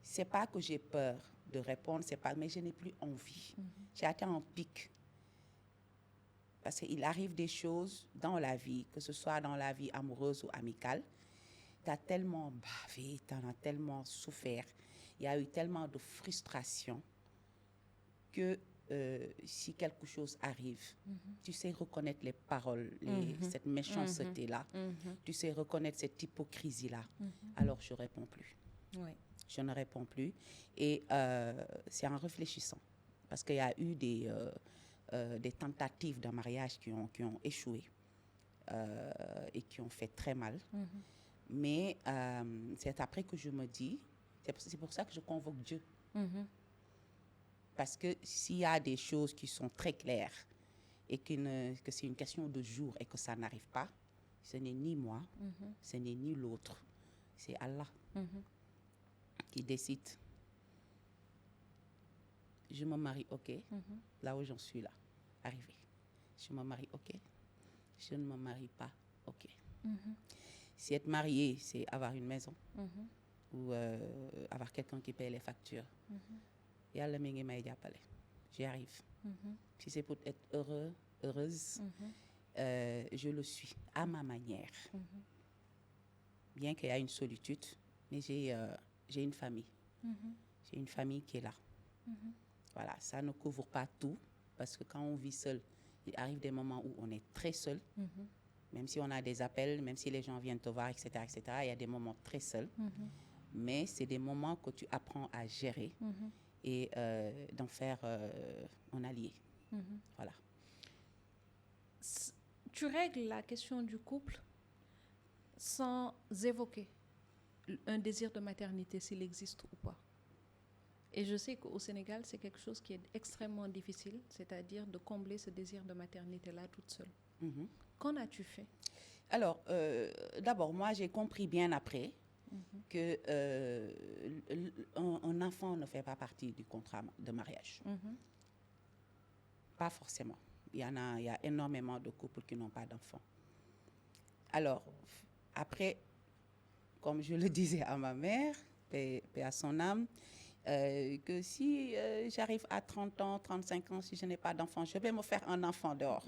C'est pas que j'ai peur de répondre, mais je n'ai plus envie. J'ai atteint un pic. Parce qu'il arrive des choses dans la vie, que ce soit dans la vie amoureuse ou amicale, tu as tellement bavé, tu en as tellement souffert. il y a eu tellement de frustration que si quelque chose arrive, tu sais reconnaître les paroles, cette méchanceté-là, tu sais reconnaître cette hypocrisie-là, alors je ne réponds plus. Oui. Je ne réponds plus. Et c'est en réfléchissant. Parce qu'il y a eu des tentatives de mariage qui ont échoué et qui ont fait très mal. Mais c'est après que je me dis, c'est pour ça que je convoque Dieu. Parce que s'il y a des choses qui sont très claires et que c'est une question de jour et que ça n'arrive pas, ce n'est ni moi, ce n'est ni l'autre, c'est Allah qui décide. Je me marie, ok, là où j'en suis là, arrivé. Je me marie, ok. Je ne me marie pas, ok. Si être marié, c'est avoir une maison ou avoir quelqu'un qui paye les factures. Yàlla mi ngi may jàppale. J'y arrive. Si c'est pour être heureuse, je le suis à ma manière. Bien qu'il y a une solitude, mais j'ai une famille. J'ai une famille qui est là. Voilà, ça ne couvre pas tout, parce que quand on vit seul, il arrive des moments où on est très seul, même si on a des appels, même si les gens viennent te voir, etc., etc., il y a des moments très seuls, mais c'est des moments que tu apprends à gérer et d'en faire un allié. Voilà. Tu règles la question du couple sans évoquer un désir de maternité, s'il existe ou pas. Et je sais qu'au Sénégal, c'est quelque chose qui est extrêmement difficile, c'est-à-dire de combler ce désir de maternité-là toute seule. Qu'en as-tu fait? Alors, d'abord, moi, j'ai compris bien après que un enfant ne fait pas partie du contrat de mariage. Pas forcément. Il y a énormément de couples qui n'ont pas d'enfants. Alors, après, comme je le disais à ma mère, paix à son âme, que si j'arrive à 30 ans, 35 ans, si je n'ai pas d'enfant, je vais me faire un enfant dehors.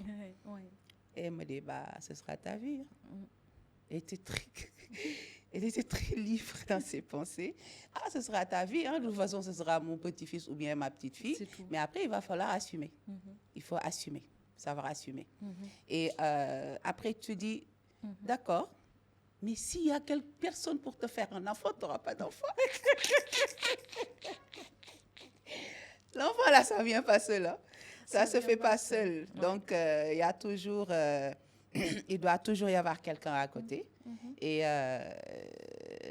Et elle me dit, ce sera ta vie. Elle était très libre dans ses pensées. Ah, ce sera ta vie. De toute façon, ce sera mon petit-fils ou bien ma petite-fille. Mais après, il va falloir assumer. Il faut assumer, savoir assumer. Et après, tu dis, d'accord, mais s'il y a personne pour te faire un enfant, tu n'auras pas d'enfant. L'enfant, là, ça ne vient pas seul. Hein. Ça ne se fait pas seul. Donc, il y a toujours... il doit toujours y avoir quelqu'un à côté. Et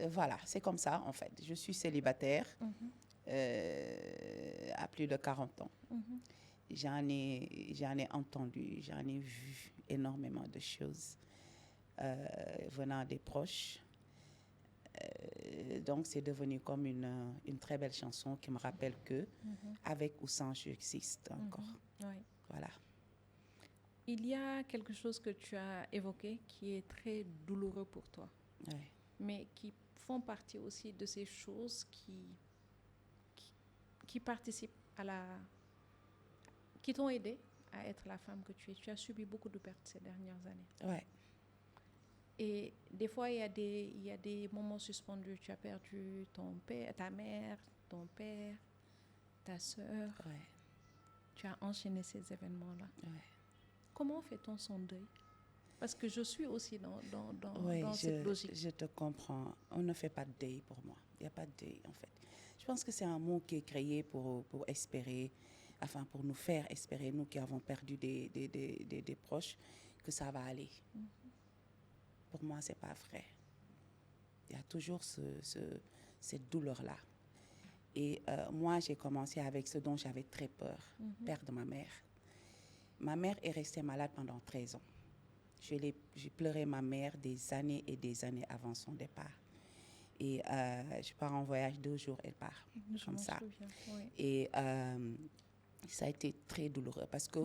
voilà, c'est comme ça, en fait. Je suis célibataire à plus de 40 ans. J'en ai entendu, j'en ai vu énormément de choses venant des proches. Donc, c'est devenu comme une très belle chanson qui me rappelle que, avec ou sans, j'existe encore. Voilà. Il y a quelque chose que tu as évoqué qui est très douloureux pour toi, mais qui font partie aussi de ces choses qui participent qui t'ont aidé à être la femme que tu es. Tu as subi beaucoup de pertes ces dernières années. Ouais. Et des fois, il y a des moments suspendus. Tu as perdu ton père, ta mère, ton père, ta sœur. Tu as enchaîné ces événements-là. Comment fait-on son deuil? Parce que je suis aussi dans cette logique. Je te comprends. On ne fait pas de deuil pour moi. Il n'y a pas de deuil, en fait. Je pense que c'est un mot qui est créé pour espérer, enfin, pour nous faire espérer, nous qui avons perdu des proches, que ça va aller. Pour moi, ce n'est pas vrai. Il y a toujours cette douleur-là. Et moi, j'ai commencé avec ce dont j'avais très peur, perdre ma mère. Ma mère est restée malade pendant 13 ans. J'ai pleuré ma mère des années et des années avant son départ. Et je pars en voyage 2 jours, elle part, comme ça. Et ça a été très douloureux parce que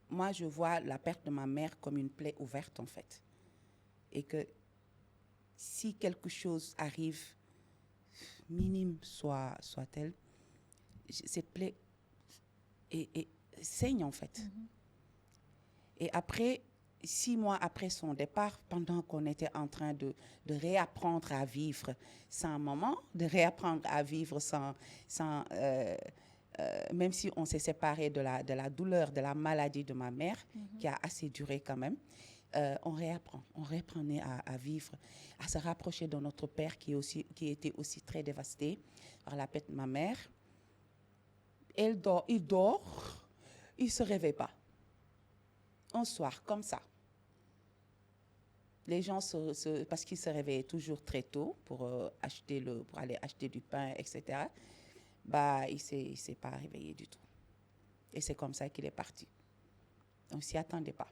moi, je vois la perte de ma mère comme une plaie ouverte, en fait. Et que si quelque chose arrive, minime soit-elle, cette plaie saigne, en fait. Et après, 6 mois après son départ, pendant qu'on était en train de réapprendre à vivre sans maman, de réapprendre à vivre même si on s'est séparés de la douleur, de la maladie de ma mère, qui a assez duré quand même, on réapprenait à vivre, à se rapprocher de notre père qui était aussi très dévasté par la perte de ma mère. Il dort, il ne se réveille pas. Un soir, comme ça. Les gens, parce qu'ils se réveillaient toujours très tôt pour aller acheter du pain, etc., bah, il ne s'est pas réveillé du tout. Et c'est comme ça qu'il est parti. On ne s'y attendait pas.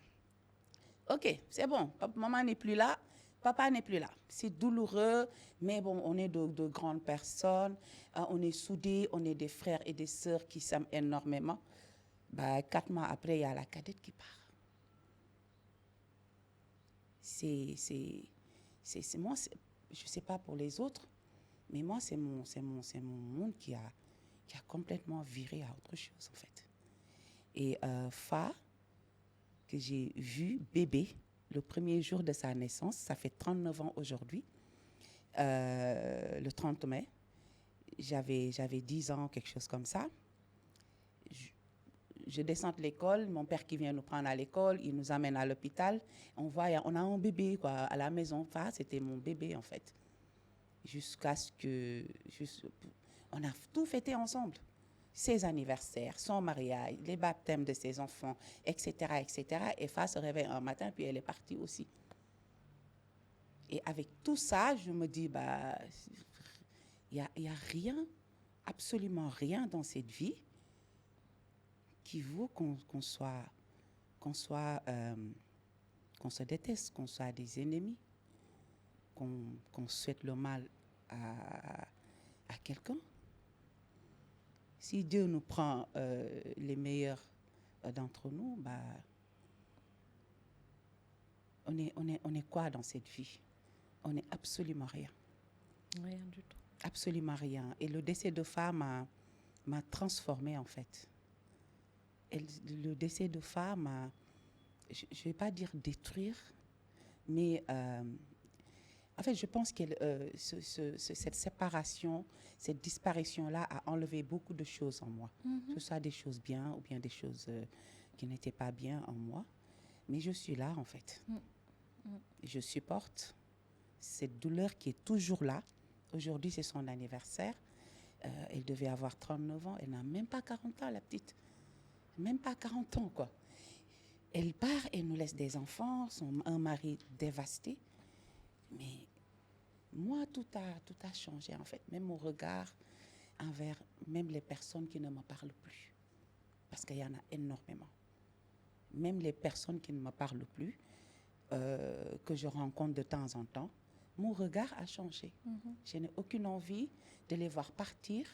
OK, c'est bon, maman n'est plus là, papa n'est plus là. C'est douloureux, mais bon, on est de grandes personnes, on est soudés, on est des frères et des sœurs qui s'aiment énormément. Bah, 4 mois après, il y a la cadette qui part. Moi, je ne sais pas pour les autres, mais moi, c'est mon monde qui a complètement viré à autre chose, en fait. Et Fa, que j'ai vu bébé le premier jour de sa naissance, ça fait 39 ans aujourd'hui, le 30 mai, j'avais 10 ans, quelque chose comme ça. Je descends de l'école, mon père qui vient nous prendre à l'école, il nous amène à l'hôpital. On a un bébé quoi, à la maison. Enfin, c'était mon bébé en fait. Jusqu'à ce que... on a tout fêté ensemble. Ses anniversaires, son mariage, les baptêmes de ses enfants, etc. etc. Et Fa se réveille un matin, puis elle est partie aussi. Et avec tout ça, je me dis, bah, il y a rien, absolument rien dans cette vie qui vaut qu'on se déteste, qu'on soit des ennemis, qu'on souhaite le mal à quelqu'un. Si Dieu nous prend les meilleurs d'entre nous, bah, on est quoi dans cette vie? On n'est absolument rien. Rien du tout. Absolument rien. Et le décès de Fa m'a transformée en fait. Le décès de Fa m'a, je ne vais pas dire détruire, mais en fait, je pense que cette séparation, cette disparition-là a enlevé beaucoup de choses en moi. Que ce soit des choses bien ou bien des choses qui n'étaient pas bien en moi. Mais je suis là, en fait. Je supporte cette douleur qui est toujours là. Aujourd'hui, c'est son anniversaire. Elle devait avoir 39 ans. Elle n'a même pas 40 ans, la petite. Même pas 40 ans, quoi. Elle part et nous laisse des enfants, un mari dévasté. Mais moi, tout a changé, en fait. Même mon regard envers même les personnes qui ne me parlent plus. Parce qu'il y en a énormément. Même les personnes qui ne me parlent plus, que je rencontre de temps en temps, mon regard a changé. Je n'ai aucune envie de les voir partir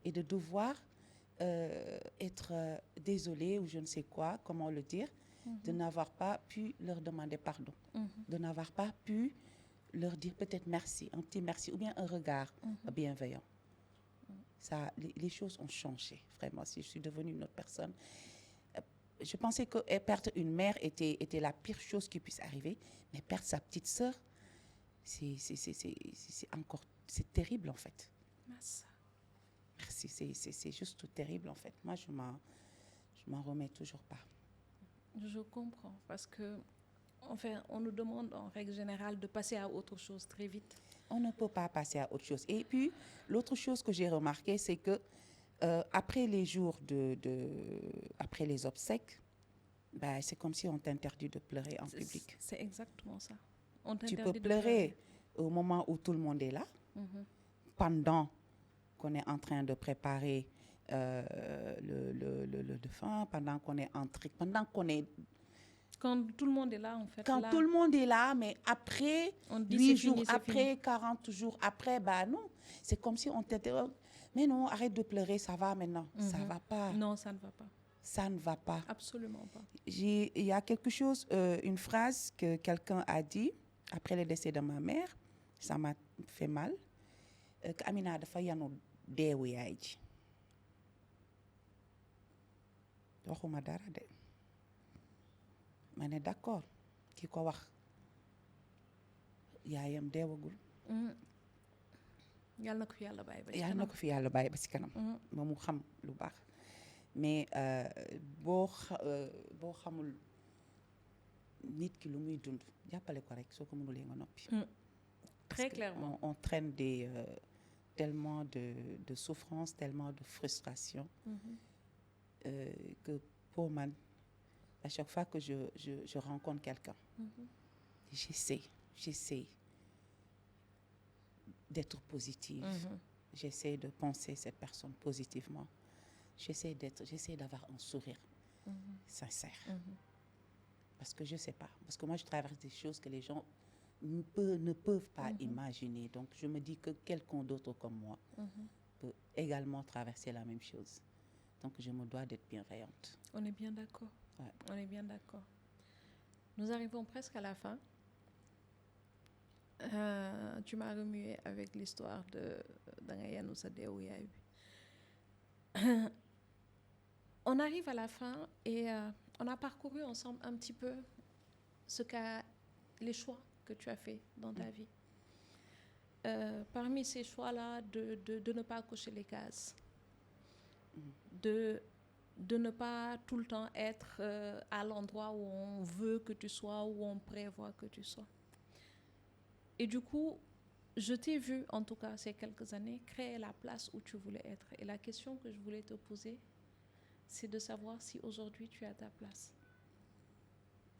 et de devoir être désolée ou je ne sais quoi, comment le dire, de n'avoir pas pu leur demander pardon, de n'avoir pas pu leur dire peut-être merci, un petit merci ou bien un regard bienveillant. Ça, les choses ont changé, vraiment. Si je suis devenue une autre personne, je pensais que perdre une mère était la pire chose qui puisse arriver, mais perdre sa petite sœur, c'est terrible en fait. Merci. Merci, c'est juste tout terrible en fait. Moi, je m'en remets toujours pas. Je comprends, parce que enfin, on nous demande en règle générale de passer à autre chose très vite. On ne peut pas passer à autre chose. Et puis, l'autre chose que j'ai remarqué, c'est que après les jours après les obsèques, bah, c'est comme si on t'interdit de pleurer en public. C'est exactement ça. Tu peux pleurer au moment où tout le monde est là, pendant qu'on est en train de préparer le défunt, pendant qu'on est quand tout le monde est là, en fait. Quand là, tout le monde est là, mais après, 8 jours après, 40 jours après, bah non. C'est comme si on t'interroge. Mais non, arrête de pleurer, ça va maintenant. Ça ne va pas. Non, ça ne va pas. Ça ne va pas. Absolument pas. Il y a quelque chose, une phrase que quelqu'un a dit après le décès de ma mère, ça m'a fait mal. Amina dafa yanu deewu yaay ji. Waxuma dara de. Ma ne d'accord, ki ko wax yaayam deewagul. yàlla na ko fi yàlla bàyyi ba ci yàlla kanam. na ko fi yàlla bàyyi ba ci kanam. ba mu xam lu baax. mais boo xamul nit ki lu muy dund jàppale ko rek soo ko mënulee nga noppi. Très clairement. On traîne tellement de souffrance, tellement de frustration que pour moi, à chaque fois que je rencontre quelqu'un, j'essaie d'être positive. J'essaie de penser cette personne positivement. J'essaie d'avoir un sourire sincère. Parce que je ne sais pas. Parce que moi, je traverse des choses que les gens ne peuvent pas imaginer. Donc, je me dis que quelqu'un d'autre comme moi peut également traverser la même chose. Donc, je me dois d'être bienveillante. On est bien d'accord. Ouais. On est bien d'accord. Nous arrivons presque à la fin. Tu m'as remué avec l'histoire de Dangayanou Sadeo Yahu. On arrive à la fin et on a parcouru ensemble un petit peu les choix que tu as fait dans ta vie. Parmi ces choix-là, de ne pas cocher les cases, de ne pas tout le temps être à l'endroit où on veut que tu sois, où on prévoit que tu sois. Et du coup, je t'ai vu, en tout cas ces quelques années, créer la place où tu voulais être. Et la question que je voulais te poser, c'est de savoir si aujourd'hui tu es à ta place.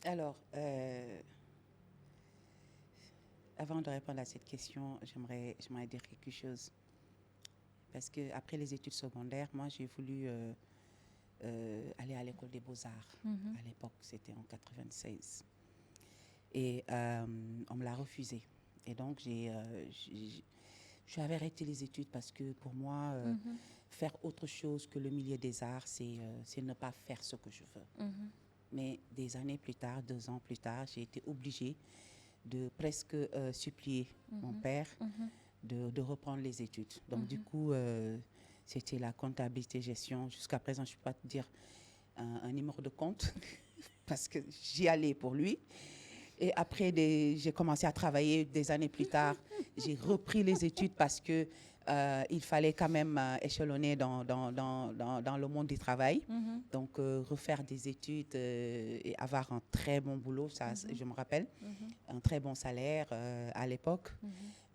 Alors, avant de répondre à cette question, j'aimerais dire quelque chose. Parce qu'après les études secondaires, moi, j'ai voulu aller à l'école des beaux-arts. À l'époque, c'était en 96. Et on me l'a refusé. Et donc, j'avais arrêté les études parce que pour moi, faire autre chose que le milieu des arts, c'est ne pas faire ce que je veux. Mais des années plus tard, 2 ans plus tard, j'ai été obligée de presque supplier mon père de reprendre les études. Donc, du coup, c'était la comptabilité gestion. Jusqu'à présent, je ne peux pas te dire un numéro de compte parce que j'y allais pour lui. Et après, j'ai commencé à travailler des années plus tard. J'ai repris les études parce que il fallait quand même échelonner dans le monde du travail. Donc, refaire des études et avoir un très bon boulot, ça, je me rappelle, un très bon salaire à l'époque.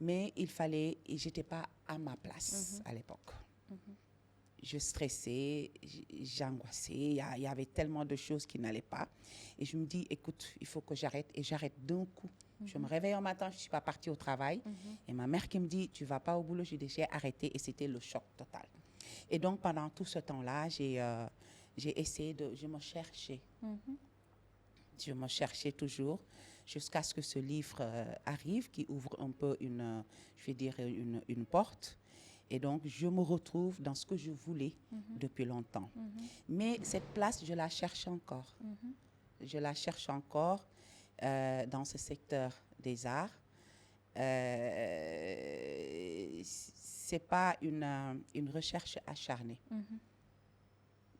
Mais et j'étais pas à ma place à l'époque. Je stressais, j'angoissais, il y avait tellement de choses qui n'allaient pas. Et je me dis, écoute, il faut que j'arrête. Et j'arrête d'un coup. Je me réveille un matin, je ne suis pas partie au travail. Et ma mère qui me dit, tu ne vas pas au boulot. J'ai arrêté et c'était le choc total. Et donc, pendant tout ce temps-là, j'ai essayé je me cherchais. Je me cherchais toujours jusqu'à ce que ce livre arrive, qui ouvre un peu une porte. Et donc, je me retrouve dans ce que je voulais depuis longtemps. Mais cette place, je la cherche encore. Je la cherche encore dans ce secteur des arts. Ce n'est pas une recherche acharnée.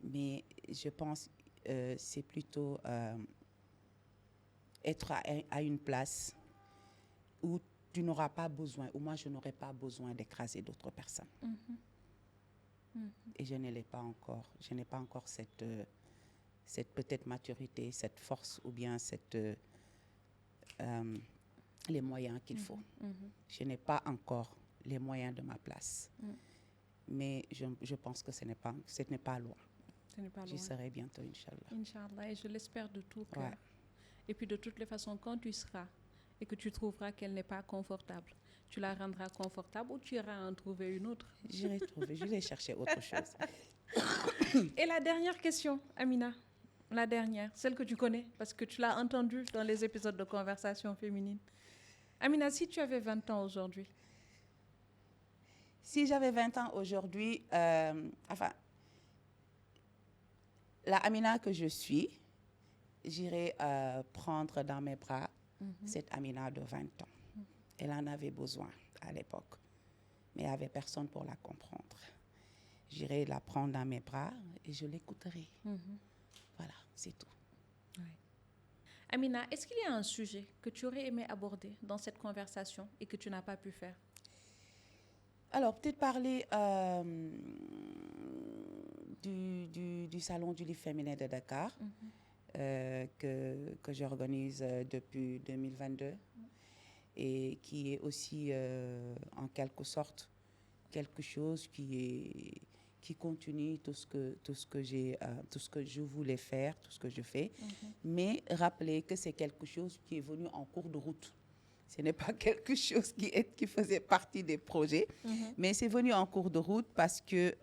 Mais je pense que c'est plutôt être à une place où tu n'auras pas besoin, ou moi je n'aurai pas besoin d'écraser d'autres personnes. Et je ne l'ai pas encore. Je n'ai pas encore cette peut-être maturité, cette force ou bien les moyens qu'il faut. Je n'ai pas encore les moyens de ma place. Mais je pense que ce n'est pas loin. J'y serai bientôt, Inch'Allah. Inch'Allah, et je l'espère de tout cœur. Ouais. Et puis de toutes les façons, quand tu seras et que tu trouveras qu'elle n'est pas confortable, tu la rendras confortable ou tu iras en trouver une autre? J'irai chercher autre chose. Et la dernière question, Amina, la dernière, celle que tu connais, parce que tu l'as entendue dans les épisodes de Conversation féminine. Amina, si tu avais 20 ans aujourd'hui? Si j'avais 20 ans aujourd'hui, la Amina que je suis, j'irai prendre dans mes bras cette Amina de 20 ans. Elle en avait besoin à l'époque, mais il n'y avait personne pour la comprendre. J'irai la prendre dans mes bras et je l'écouterai. Voilà, c'est tout. Ouais. Amina, est-ce qu'il y a un sujet que tu aurais aimé aborder dans cette conversation et que tu n'as pas pu faire? Alors, peut-être parler du Salon du livre féminin de Dakar, que j'organise depuis 2022 et qui est aussi, en quelque sorte, quelque chose qui continue tout ce que tout ce que je voulais faire, tout ce que je fais, mais rappeler que c'est quelque chose qui est venu en cours de route. Ce n'est pas quelque chose qui faisait partie des projets, mais c'est venu en cours de route parce que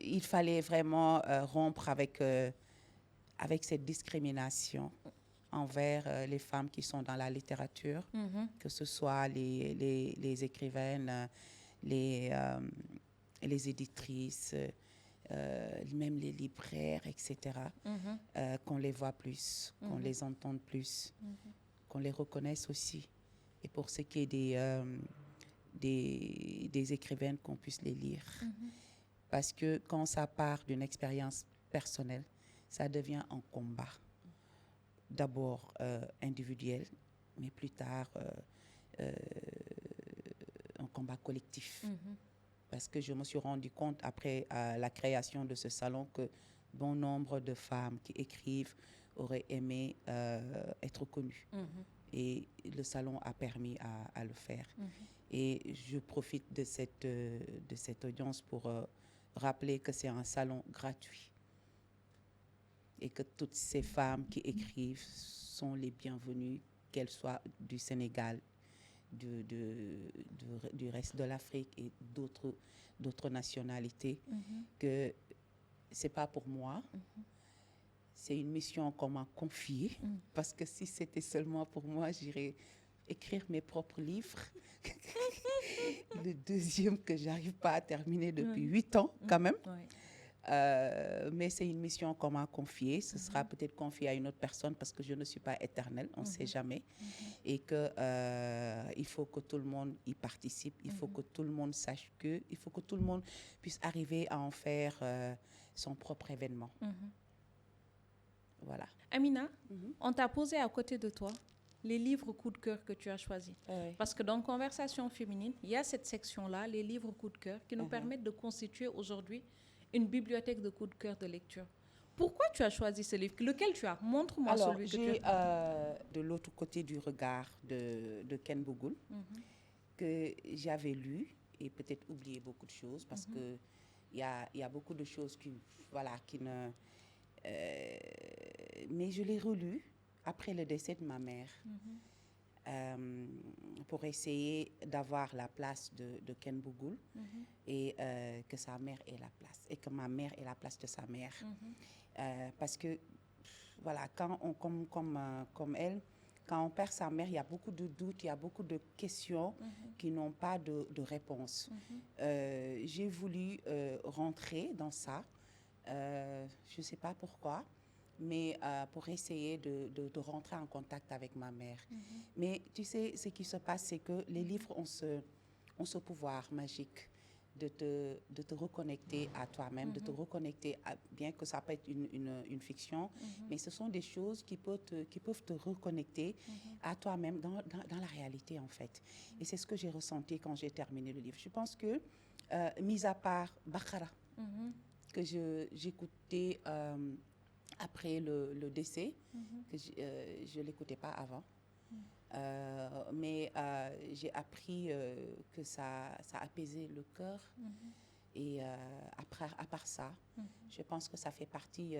il fallait vraiment rompre avec cette discrimination envers les femmes qui sont dans la littérature, que ce soit les écrivaines, les éditrices, même les libraires, etc., qu'on les voit plus, qu'on les entende plus, qu'on les reconnaisse aussi. Et pour ce qui est des écrivaines, qu'on puisse les lire. Parce que quand ça part d'une expérience personnelle, ça devient un combat. D'abord individuel, mais plus tard un combat collectif. Parce que je me suis rendu compte après la création de ce salon que bon nombre de femmes qui écrivent auraient aimé être connues. Et le salon a permis à le faire. Et je profite de cette audience pour rappeler que c'est un salon gratuit. Et que toutes ces femmes qui écrivent sont les bienvenues, qu'elles soient du Sénégal, du reste de l'Afrique et d'autres nationalités, que ce n'est pas pour moi. C'est une mission qu'on m'a confiée, parce que si c'était seulement pour moi, j'irais écrire mes propres livres. Le deuxième que je n'arrive pas à terminer depuis 8 ans, quand même. Mais c'est une mission qu'on m'a confiée. Ce sera peut-être confié à une autre personne parce que je ne suis pas éternelle, on ne sait jamais. Et qu'il faut que tout le monde y participe. Il faut que tout le monde sache que, il faut que tout le monde puisse arriver à en faire son propre événement. Voilà. Amina, on t'a posé à côté de toi les livres coup de cœur que tu as choisis. Parce que dans Conversation féminine, il y a cette section-là, les livres coup de cœur, qui nous permettent de constituer aujourd'hui une bibliothèque de coups de cœur de lecture. Pourquoi tu as choisi ce livre? Lequel tu as? Montre-moi celui que tu as. De l'autre côté du regard de Ken Bougoul, que j'avais lu et peut-être oublié beaucoup de choses parce que il y a beaucoup de choses qui ne... mais je l'ai relu après le décès de ma mère. Pour essayer d'avoir la place de Ken Bougoul et que sa mère ait la place et que ma mère ait la place de sa mère. Parce que, voilà, quand on, comme elle, quand on perd sa mère, il y a beaucoup de doutes, il y a beaucoup de questions qui n'ont pas de réponse. J'ai voulu rentrer dans ça, je ne sais pas pourquoi, mais pour essayer de rentrer en contact avec ma mère. Mais tu sais, ce qui se passe, c'est que les livres ont ce pouvoir magique de te reconnecter à toi-même, de te reconnecter, bien que ça peut être une fiction, mais ce sont des choses qui peuvent te reconnecter à toi-même dans la réalité, en fait. Et c'est ce que j'ai ressenti quand j'ai terminé le livre. Je pense que, mis à part Bakara, que j'écoutais... après le décès, que je ne l'écoutais pas avant. Mais j'ai appris que ça apaisait le cœur. Et à part ça, je pense que ça fait partie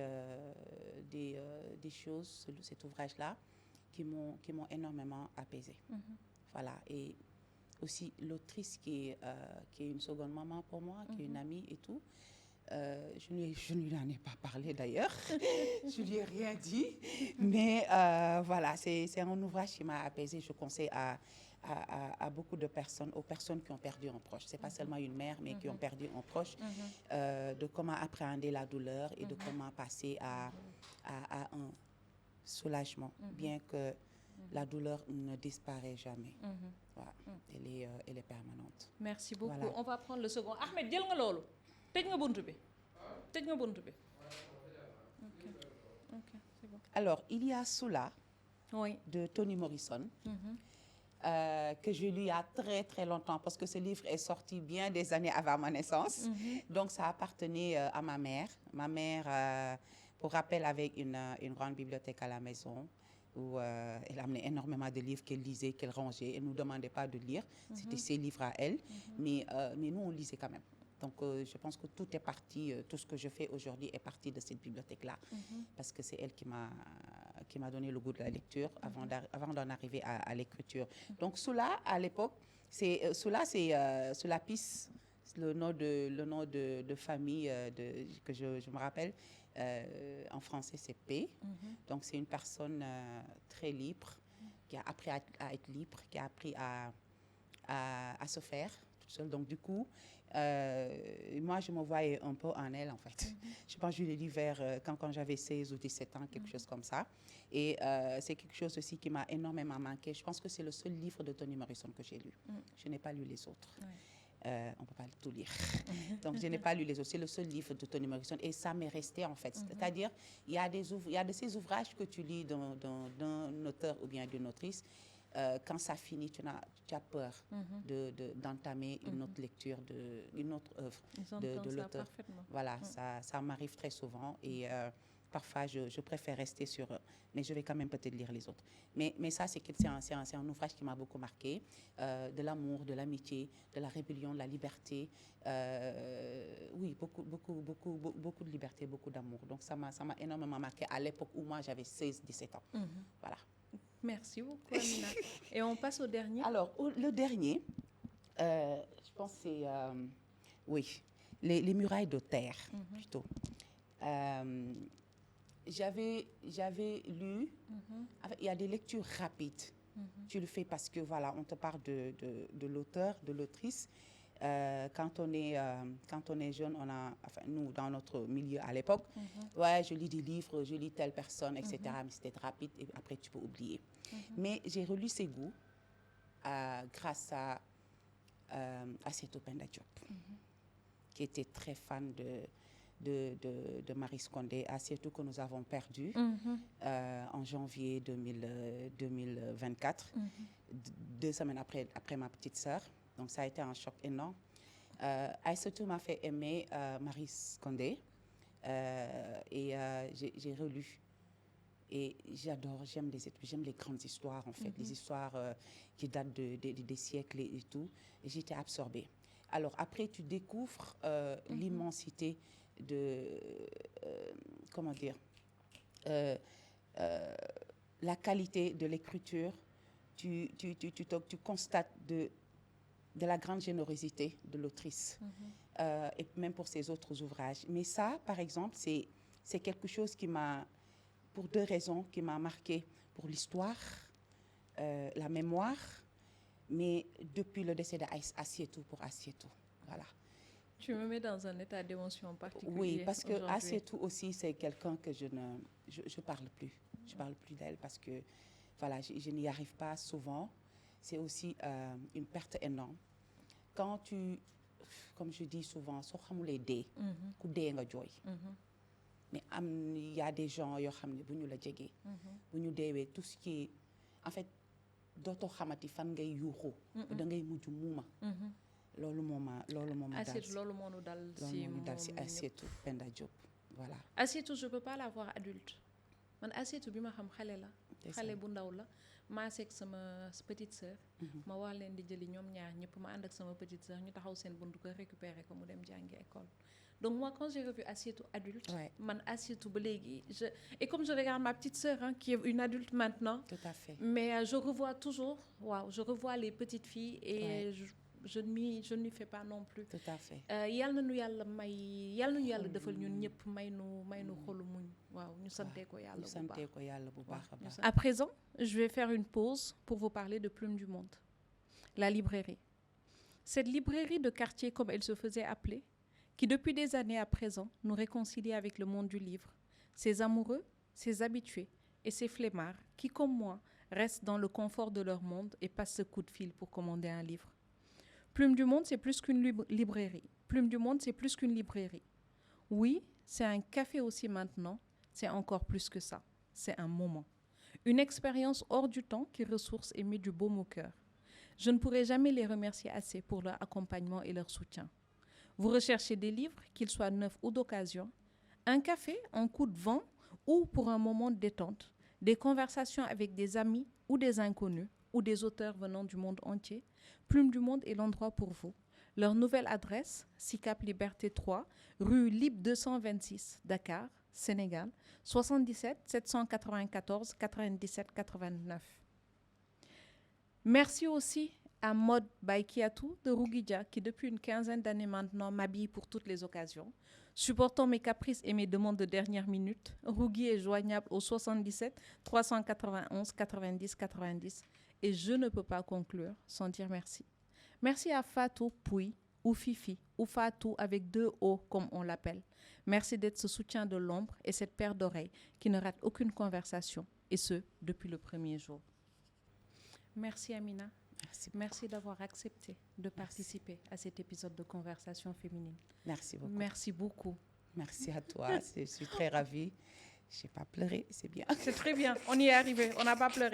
des choses, cet ouvrage-là, qui m'ont énormément apaisée. Voilà. Et aussi l'autrice qui est une seconde maman pour moi, qui est une amie et tout. Je ne lui en ai pas parlé d'ailleurs, je ne lui ai rien dit, mais voilà, c'est un ouvrage qui m'a apaisée. Je conseille à beaucoup de personnes, aux personnes qui ont perdu un proche. Ce n'est pas seulement une mère, mais qui ont perdu un proche, de comment appréhender la douleur et de comment passer à un soulagement, bien que la douleur ne disparaît jamais. Voilà. Elle est permanente. Merci beaucoup. Voilà. On va prendre le second. Ahmed, jël nga loolu. Tëj nga buntu bi. Tëj nga buntu bi. Ok, c'est bon. Alors, il y a Soula Oui. de Toni Morrison. Que je lis il y a très très longtemps parce que ce livre est sorti bien des années avant ma naissance. Donc ça appartenait à ma mère. Ma mère, pour rappel, avait une grande bibliothèque à la maison où elle amenait énormément de livres qu'elle lisait, qu'elle rangeait. Elle ne nous demandait pas de lire. C'était ses livres à elle. Mais nous, on lisait quand même. Donc, je pense que tout est parti, tout ce que je fais aujourd'hui est parti de cette bibliothèque-là. Parce que c'est elle qui m'a donné le goût de la lecture avant d'en arriver à l'écriture. Donc, Soula, à l'époque, Soula, c'est Soulapis, le nom de famille que je me rappelle. En français, c'est P. Donc, c'est une personne très libre, qui a appris à être libre, qui a appris à se faire toute seule. Donc, du coup, moi, je me voyais un peu en elle, en fait. Je pense que je l'ai lu quand j'avais 16 ou 17 ans, quelque chose comme ça. Et c'est quelque chose aussi qui m'a énormément manqué. Je pense que c'est le seul livre de Toni Morrison que j'ai lu. Je n'ai pas lu les autres. On ne peut pas tout lire. Donc, je n'ai pas lu les autres. C'est le seul livre de Toni Morrison. Et ça m'est resté, en fait. C'est-à-dire, il y a de ces ouvrages que tu lis d'un auteur ou bien d'une autrice. Quand ça finit, tu as peur d'entamer une autre lecture, une autre œuvre de l'auteur. Voilà, ça m'arrive très souvent. Et parfois, je préfère rester sur... mais je vais quand même peut-être lire les autres. Mais ça, c'est un ouvrage qui m'a beaucoup marqué. De l'amour, de l'amitié, de la rébellion, de la liberté. Oui, beaucoup de liberté, beaucoup d'amour. Donc, ça m'a énormément marqué à l'époque où moi, j'avais 16-17 ans. Voilà. Merci beaucoup, Amina. Et on passe au dernier. Alors, le dernier, je pense que c'est... oui, les murailles de terre, plutôt. J'avais lu, il y a des lectures rapides. Tu le fais parce que, voilà, on te parle de l'auteur, de l'autrice. Quand on est jeune, nous, dans notre milieu à l'époque, ouais, je lis des livres, je lis telle personne, etc. Mais c'était rapide et après, tu peux oublier. Mais j'ai relu Ségou grâce à Asietou Penda Diop, qui était très fan de Maryse Condé, Asietou que nous avons perdu en janvier 2024, 2 semaines après ma petite sœur. Donc, ça a été un choc énorme. Asietou m'a fait aimer Maryse Condé et j'ai relu. Et j'aime les grandes histoires, en fait, les histoires qui datent des siècles et tout. Et j'étais absorbée. Alors, après, tu découvres l'immensité de... comment dire la qualité de l'écriture. Tu constates de la grande générosité de l'autrice, et même pour ses autres ouvrages. Mais ça, par exemple, c'est quelque chose qui m'a, pour 2 raisons, qui m'a marqué pour l'histoire, la mémoire, mais depuis le décès d'Asietou pour Asietou. Voilà. Tu me mets dans un état d'émotion particulier. Oui, parce que Asietou aussi, c'est quelqu'un que je parle plus. Je parle plus d'elle parce que, voilà, je n'y arrive pas souvent. C'est aussi une perte énorme. Quand comme je dis souvent, so xamulé dé, ku dé nga joy. Mais il y a des gens qui xam ne bu ñu la jegee, bu ñu deewee tout ce qui est, en fait, dootoo xamati fan ngay yuuxoo, da ngay mujj muuma. Loolu moo ma dal si Asietou Penda Diop. Voilà. Asietou, je peux pas la voir adulte. Man Asietou bi ma xam xale la. Xale bu ndaw la. maa seeg sama petite sœur. ma wax leen di jëli ñoom ñaar ñëpp ma ànd ak sama petite sœur ñu taxaw seen buntu kër récupérer ko mu dem jàngi école. Donc moi, quand j'ai revu Asietou adulte, man Asietou ba léegi, et comme je regarde ma petite sœur, qui est une adulte maintenant. Tout à fait. Mais je revois toujours, je revois les petites filles et je ne lui fais pas non plus. Tout à fait. Yàlla nañu yàlla defal ñun ñëpp may nu xolu muñ. Waaw, ñu sante ko yàlla bu baax. À présent, je vais faire une pause pour vous parler de Plume du Monde. La librairie. Cette librairie de quartier, comme elle se faisait appeler, qui depuis des années à présent nous réconcilie avec le monde du livre, ses amoureux, ses habitués et ses flemmards qui, comme moi, restent dans le confort de leur monde et passent ce coup de fil pour commander un livre. Plume du Monde, c'est plus qu'une librairie. Plume du Monde, c'est plus qu'une librairie. Oui, c'est un café aussi maintenant. c'est encore plus que ça. C'est un moment. Une expérience hors du temps qui ressource et met du baume au cœur. Je ne pourrai jamais les remercier assez pour leur accompagnement et leur soutien. Vous recherchez des livres, qu'ils soient neufs ou d'occasion, un café, un coup de vent ou pour un moment de détente, des conversations avec des amis ou des inconnus ou des auteurs venant du monde entier. Plume du Monde est l'endroit pour vous. Leur nouvelle adresse, SICAP Liberté 3, rue Libre 226, Dakar, Sénégal, 77 794 97 89. Merci aussi à Mode by Kiatou de Rouguidja qui depuis une quinzaine d'années maintenant m'habille pour toutes les occasions. Supportant mes caprices et mes demandes de dernière minute, Rougui est joignable au 77 391 90 90 et je ne peux pas conclure sans dire merci. Merci à Fatou Pouy ou Fifi ou Fatou avec 2 O comme on l'appelle. Merci d'être ce soutien de l'ombre et cette paire d'oreilles qui ne rate aucune conversation et ce depuis le premier jour. Merci Amina. Merci d'avoir accepté de participer à cet épisode de Conversation féminine. Merci beaucoup. Merci beaucoup. Merci à toi. Je suis très ravie. Je n'ai pas pleuré, c'est bien. C'est très bien. On y est arrivé. On n'a pas pleuré.